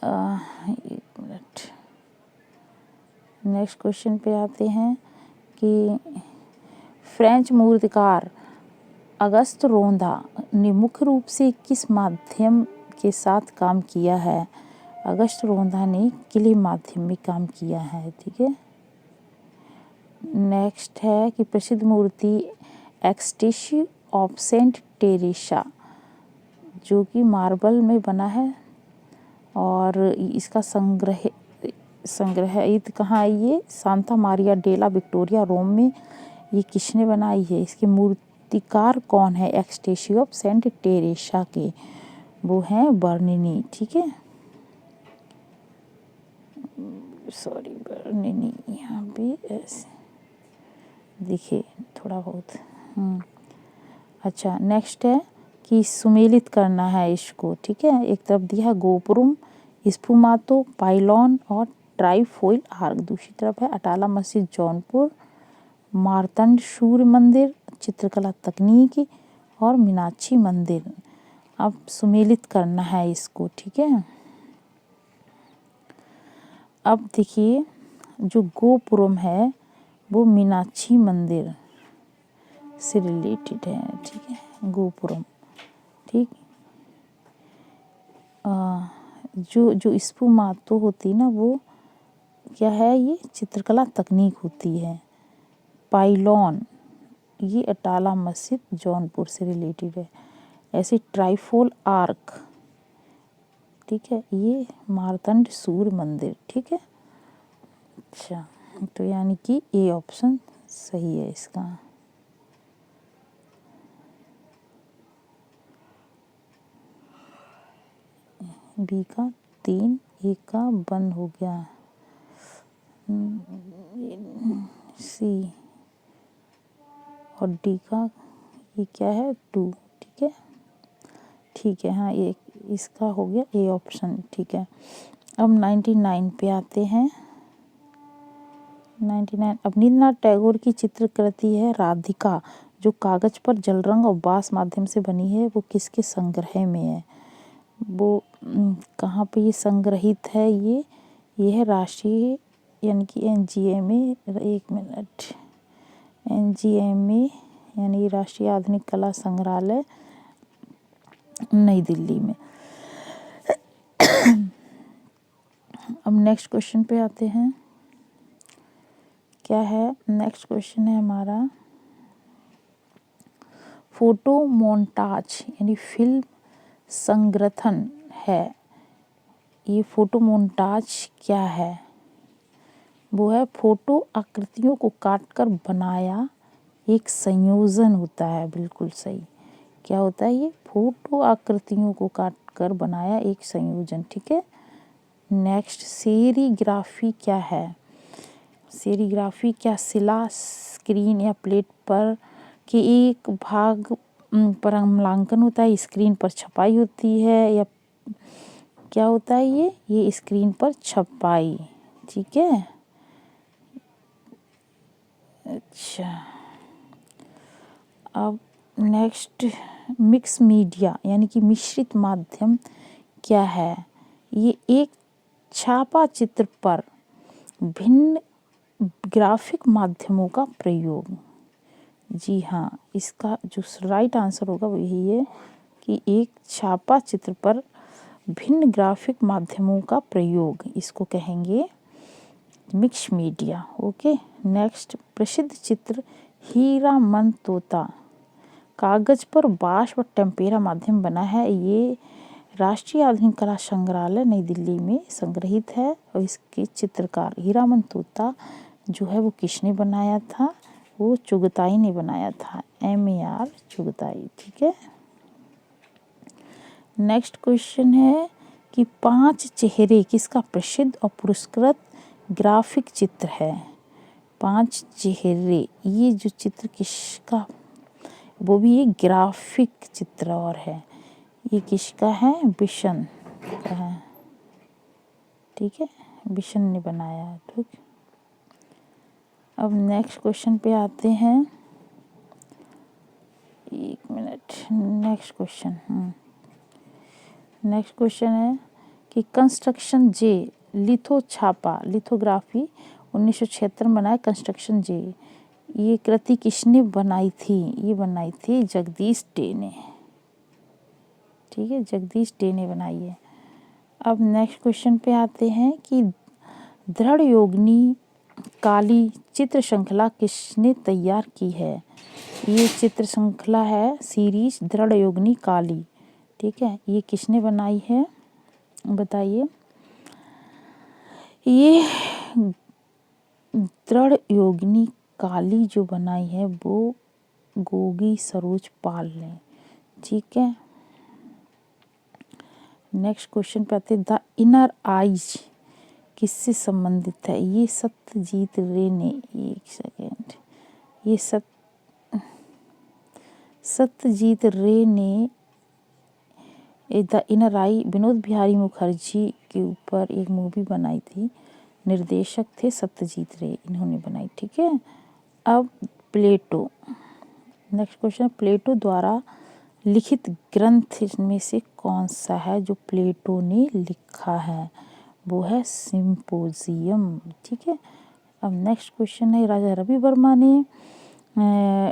एक मिनट। नेक्स्ट क्वेश्चन पे आते हैं कि फ्रेंच मूर्तिकार अगस्त रोंदा ने मुख्य रूप से किस माध्यम के साथ काम किया है? अगस्त रोंदा ने क्ले माध्यम में काम किया है। ठीक है। नेक्स्ट है कि प्रसिद्ध मूर्ति एक्सटेसी ऑफ सेंट टेरेसा जो कि मार्बल में बना है और इसका संग्रहित कहाँ है? ये सांता मारिया डेला विक्टोरिया रोम में। ये किसने बनाई है? इसके मूर्तिकार कौन है? एक्सटेसी ऑफ सेंट टेरेसा के वो हैं बर्निनी। ठीक है। सॉरी बर्निनी यहाँ पे ऐसे दिखे थोड़ा बहुत। अच्छा। नेक्स्ट है कि सुमेलित करना है इसको। ठीक है। एक तरफ दिया गोपुरम स्फुमातो, पाइलॉन और ट्राइफोइल आर्क। दूसरी तरफ है अटाला मस्जिद जौनपुर, मार्तंड सूर्य मंदिर, चित्रकला तकनीकी और मीनाक्षी मंदिर। अब सुमेलित करना है इसको, ठीक है। अब देखिए जो गोपुरम है वो मीनाक्षी मंदिर से रिलेटेड है, ठीक है, गोपुरम, ठीक। जो स्फुमातो होती है ना वो क्या है, ये चित्रकला तकनीक होती है। पाइलॉन ये अटाला मस्जिद जौनपुर से रिलेटेड है। ऐसे ट्राइफोल आर्क, ठीक है, ये मार्तंड सूर्य मंदिर, ठीक है। अच्छा, तो यानी कि ए ऑप्शन सही है इसका। बी का 3, ए का 1 हो गया। सी और डी का ये क्या है 2, ठीक है, ठीक है। हाँ, ये इसका हो गया ए ऑप्शन, ठीक है। अब 99 पे आते हैं। 99 अवनींद्रनाथ टैगोर की चित्रकृति है राधिका, जो कागज पर जल रंग और बांस माध्यम से बनी है, वो किसके संग्रह में है? वो कहाँ पे ये संग्रहित है? ये है राष्ट्रीय यानी कि एनजीएमए, एक मिनट, एनजीएमए यानी राष्ट्रीय आधुनिक कला संग्रहालय नई दिल्ली में। अब नेक्स्ट क्वेश्चन पे आते हैं। क्या है नेक्स्ट क्वेश्चन है हमारा, फोटो मोन्टाज यानी फिल्म संग्रथन है। ये फोटो मोन्टाज क्या है? वो है फोटो आकृतियों को काटकर बनाया एक संयोजन होता है, बिल्कुल सही। क्या होता है ये? फोटो आकृतियों को काटकर बनाया एक संयोजन, ठीक है। नेक्स्ट सेरीग्राफी क्या है? सेरीग्राफी क्या शिला, स्क्रीन या प्लेट पर के एक भाग पर अम्लांकन होता है, स्क्रीन पर छपाई होती है, या क्या होता है ये स्क्रीन पर छपाई, ठीक है। अच्छा, अब नेक्स्ट मिक्स मीडिया यानी कि मिश्रित माध्यम क्या है? ये एक छापा चित्र पर भिन्न ग्राफिक माध्यमों का प्रयोग। जी हाँ, इसका जो राइट आंसर होगा वो यही है कि एक छापा चित्र पर भिन्न ग्राफिक माध्यमों का प्रयोग, इसको कहेंगे मिक्स मीडिया। ओके। नेक्स्ट प्रसिद्ध चित्र हीरामन तोता कागज पर बाँस व टेम्पेरा माध्यम बना है। ये राष्ट्रीय आधुनिक कला संग्रहालय नई दिल्ली में संग्रहित है। और इसके चित्रकार हीरामन तोता जो है वो किसने बनाया था? वो चुगताई ने बनाया था, MAR चुगताई, ठीक है। नेक्स्ट क्वेश्चन है कि 5 चेहरे किसका प्रसिद्ध और पुरस्कृत ग्राफिक चित्र है? 5 चेहरे ये जो चित्र किसका, वो भी एक ग्राफिक चित्र और है। ये किसका है? बिशन का है, ठीक है, बिशन ने बनाया है, ठीक। अब नेक्स्ट क्वेश्चन पे आते हैं। एक मिनट, नेक्स्ट क्वेश्चन है कि कंस्ट्रक्शन जे लिथो छापा लिथोग्राफी 1976 में बनाया। कंस्ट्रक्शन जे ये कृति किसने बनाई थी? ये बनाई थी जगदीश डे ने, ठीक है, जगदीश डे ने बनाई है। अब नेक्स्ट क्वेश्चन पे आते हैं कि दृढ़ योगिनी काली चित्र श्रृंखला किसने तैयार की है? ये चित्र श्रृंखला है सीरीज दृढ़ योगिनी काली, ठीक है। ये किसने बनाई है बताइए? ये दृढ़ योगिनी काली जो बनाई है वो गोगी सरोज पाल ने, ठीक है। नेक्स्ट क्वेश्चन पे आते हैं। द इनर आइज किससे संबंधित है? ये सत्यजीत रे ने, एक सेकेंड, ये सत्यजीत रे ने द इनर आई विनोद बिहारी मुखर्जी के ऊपर एक मूवी बनाई थी, निर्देशक थे सत्यजीत रे, इन्होंने बनाई। ठीक है। अब प्लेटो, नेक्स्ट क्वेश्चन, प्लेटो द्वारा लिखित ग्रंथ में से कौन सा है जो प्लेटो ने लिखा है? वो है सिम्पोजियम। ठीक है। अब नेक्स्ट क्वेश्चन है, राजा रवि वर्मा ने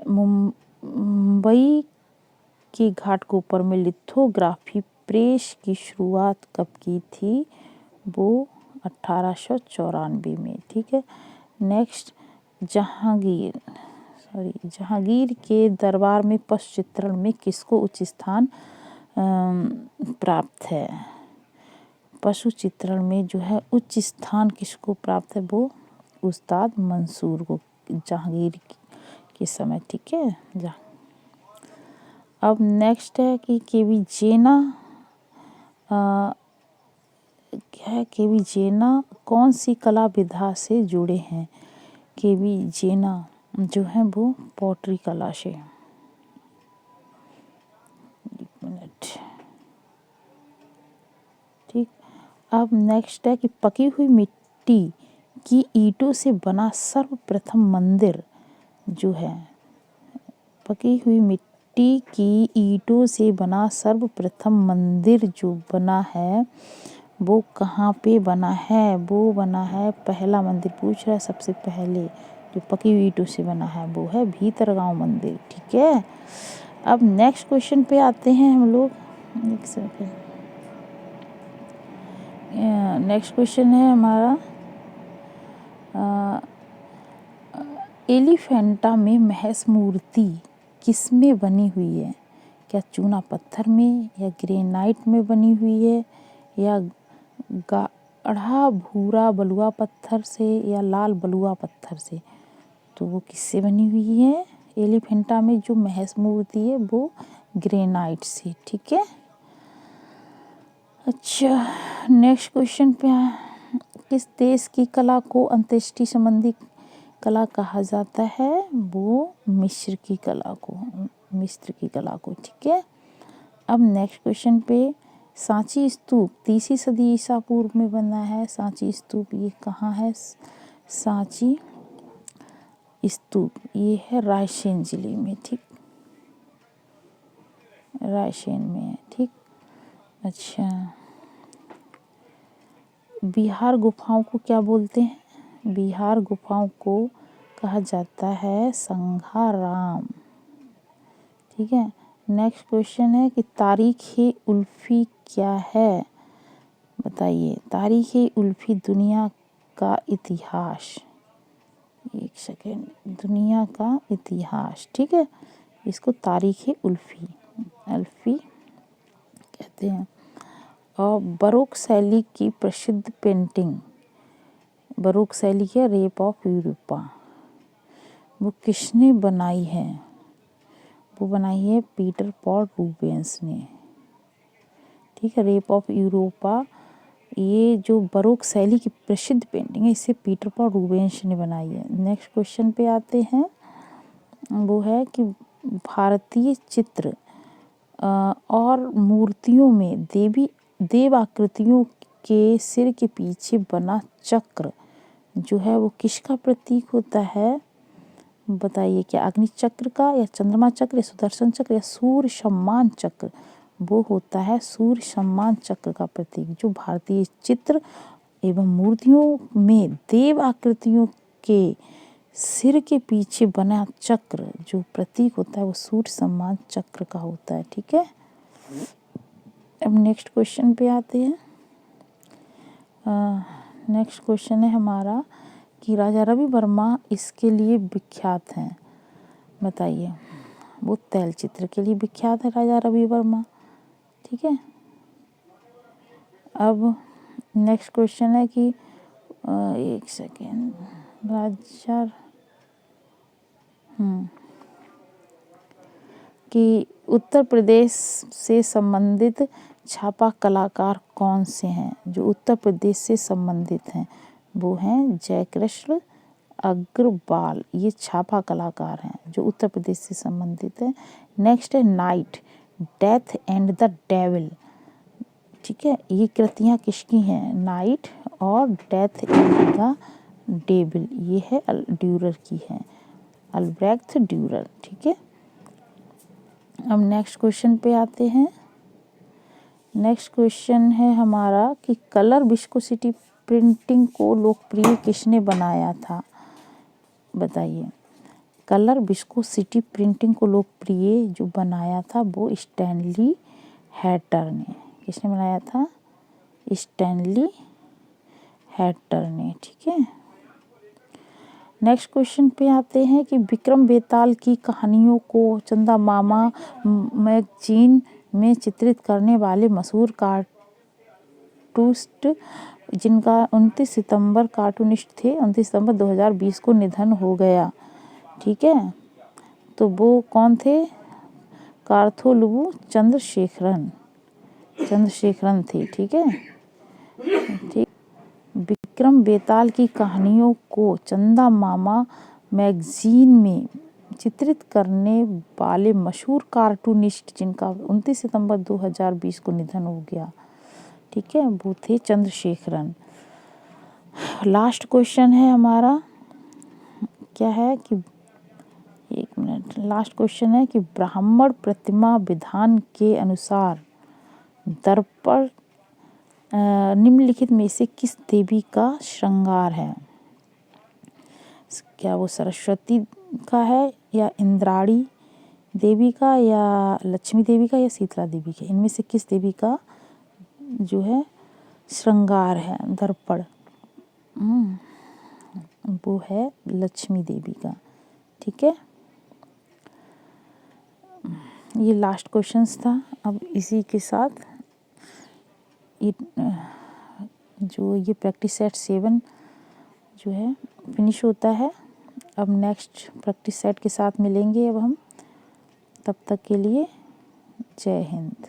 मुंबई के घाटकोपर में लिथोग्राफी प्रेस की शुरुआत कब की थी? वो 1894 में। ठीक है। नेक्स्ट, जहांगीर के दरबार में पशु चित्रण में किसको उच्च स्थान प्राप्त है? पशु चित्रण में जो है उच्च स्थान किसको प्राप्त है? वो उस्ताद मंसूर को, जहांगीर के समय। ठीक है। अब नेक्स्ट है कि केवी जेना कौन सी कला विधा से जुड़े हैं? केवी जेना जो है वो पॉटरी कला से। एक मिनट। ठीक। अब नेक्स्ट है कि पकी हुई मिट्टी की ईंटों से बना सर्वप्रथम मंदिर जो है, पकी हुई मिट्टी की ईंटों से बना सर्वप्रथम मंदिर जो बना है वो कहाँ पे बना है? वो बना है, पहला मंदिर पूछ रहा है, सबसे पहले जो पकी हुई ईंटों से बना है वो है भीतरगांव मंदिर। ठीक है। अब नेक्स्ट क्वेश्चन पे आते हैं हम लोग। एक सेकेंड। नेक्स्ट क्वेश्चन है हमारा, एलिफेंटा में महेश मूर्ति किस में बनी हुई है? क्या चूना पत्थर में, या ग्रेनाइट में बनी हुई है, या गाढ़ा भूरा बलुआ पत्थर से, या लाल बलुआ पत्थर से? तो वो किससे बनी हुई है? एलिफेंटा में जो महेश मूर्ति है वो ग्रेनाइट से। ठीक है। अच्छा, नेक्स्ट क्वेश्चन पे किस देश की कला को अंत्येष्टि संबंधी कला कहा जाता है? वो मिस्र की कला को। ठीक है। अब नेक्स्ट क्वेश्चन पे, सांची स्तूप 3वीं सदी ईसा पूर्व में बना है। सांची स्तूप ये कहाँ है? सांची स्तूप ये है रायसेन जिले में। ठीक, रायसेन में है। ठीक। अच्छा, बिहार गुफाओं को क्या बोलते हैं? बिहार गुफाओं को कहा जाता है संघाराम। ठीक है। नेक्स्ट क्वेश्चन है कि तारीख़-ए-उल्फ़ी क्या है? बताइए। तारीख़-ए-उल्फ़ी दुनिया का इतिहास। एक सेकेंड, दुनिया का इतिहास। ठीक है। इसको तारीख़-ए-उल्फ़ी कहते हैं। और बरोक शैली की प्रसिद्ध पेंटिंग, बरोक शैली है रेप ऑफ यूरोपा, वो किसने बनाई है? वो बनाई है पीटर पॉल रूबेंस ने। ठीक है। रेप ऑफ यूरोपा ये जो बरोक शैली की प्रसिद्ध पेंटिंग है इसे पीटर पॉल रूबेंस ने बनाई है। नेक्स्ट क्वेश्चन पे आते हैं, वो है कि भारतीय चित्र और मूर्तियों में देव आकृतियों के सिर के पीछे बना चक्र जो है वो किसका प्रतीक होता है? बताइए। क्या अग्नि चक्र का, या चंद्रमा चक्र, या सुदर्शन चक्र, या सूर्य सम्मान चक्र? वो होता है सूर्य सम्मान चक्र का प्रतीक। जो भारतीय चित्र एवं मूर्तियों में देव आकृतियों के सिर के पीछे बना चक्र जो प्रतीक होता है वो सूर्य सम्मान चक्र का होता है। ठीक है। अब नेक्स्ट क्वेश्चन पे आते हैं। नेक्स्ट क्वेश्चन है हमारा कि राजा रवि वर्मा इसके लिए विख्यात हैं। बताइए। वो तैल चित्र के लिए विख्यात है राजा रवि वर्मा। ठीक है। अब नेक्स्ट क्वेश्चन है कि एक सेकेंड, राजा कि उत्तर प्रदेश से संबंधित छापा कलाकार कौन से हैं? जो उत्तर प्रदेश से संबंधित हैं वो हैं जयकृष्ण अग्रवाल, ये छापा कलाकार हैं जो उत्तर प्रदेश से संबंधित है। नेक्स्ट है night, death and the devil, ठीक है, ये कृतियाँ किसकी हैं? नाइट और डेथ इन द डेविल, ये है ड्यूरर की है, अल्ब्रेक्ट ड्यूरर। ठीक है, अब नेक्स्ट क्वेश्चन पे आते हैं। नेक्स्ट क्वेश्चन है हमारा कि कलर विस्कोसिटी प्रिंटिंग को लोकप्रिय किसने बनाया था? बताइए। कलर विस्कोसिटी प्रिंटिंग को लोकप्रिय जो बनाया था वो स्टैनली हैटर ने। किसने बनाया था? स्टैनली हैटर ने। ठीक है, नेक्स्ट क्वेश्चन पे आते हैं कि विक्रम बेताल की कहानियों को चंदा मामा मैगजीन में चित्रित करने वाले मशहूर कार्टूनिस्ट जिनका 29 सितंबर कार्टूनिस्ट थे 29 सितंबर 2020 को निधन हो गया। ठीक है, तो वो कौन थे? कार्थोलुवु चंद्रशेखरन थे। ठीक है, ठीक। विक्रम बेताल की कहानियों को चंदा मामा मैगजीन में चित्रित करने वाले मशहूर कार्टूनिस्ट जिनका 29 सितंबर 2020 को निधन हो गया, ठीक है, वो थे चंद्रशेखरन। लास्ट क्वेश्चन है हमारा, क्या है कि एक मिनट, लास्ट क्वेश्चन है कि ब्राह्मण प्रतिमा विधान के अनुसार दर्पण निम्नलिखित में से किस देवी का श्रृंगार है? क्या वो सरस्वती का है, या इंद्राणी देवी का, या लक्ष्मी देवी का, या शीतला देवी का? इनमें से किस देवी का जो है श्रृंगार है दर्पण? वो है लक्ष्मी देवी का। ठीक है, ये लास्ट क्वेश्चंस था। अब इसी के साथ जो ये प्रैक्टिस सेट 7 जो है फिनिश होता है। अब नेक्स्ट प्रैक्टिस सेट के साथ मिलेंगे अब हम, तब तक के लिए जय हिंद।